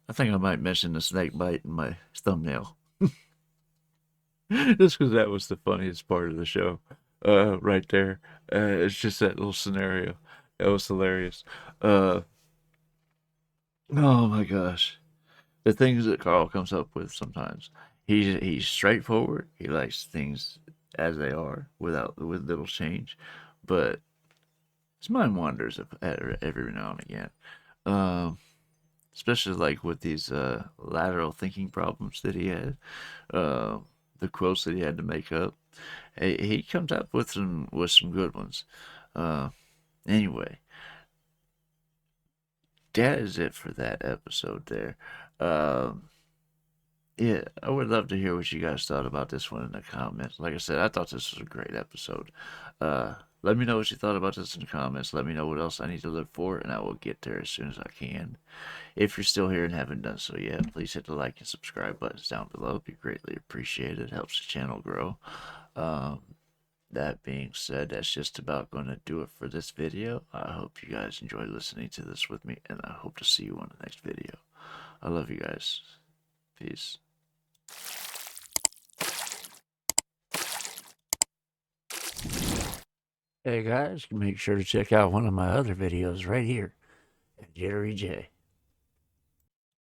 I think I might mention the snake bite in my thumbnail. Just because that was the funniest part of the show. Right there. It's just that little scenario. That was hilarious. Oh my gosh. The things that Carl comes up with sometimes. He's straightforward. He likes things as they are with little change, but his mind wanders every now and again. Um, Especially like with these lateral thinking problems that he had, uh, the quotes that he had to make up. He comes up with some good ones. Uh, anyway, that is it for that episode there. Um, yeah, I would love to hear what you guys thought about this one in the comments. Like I said, I thought this was a great episode. Let me know what you thought about this in the comments. Let me know what else I need to look for, and I will get there as soon as I can. If you're still here and haven't done so yet, please hit the like and subscribe buttons down below. It'd be greatly appreciated. It helps the channel grow. Um, that being said, that's just about going to do it for this video. I hope you guys enjoy listening to this with me, and I hope to see you on the next video. I love you guys. Peace. Hey guys, make sure to check out one of my other videos right here at JitteryJay.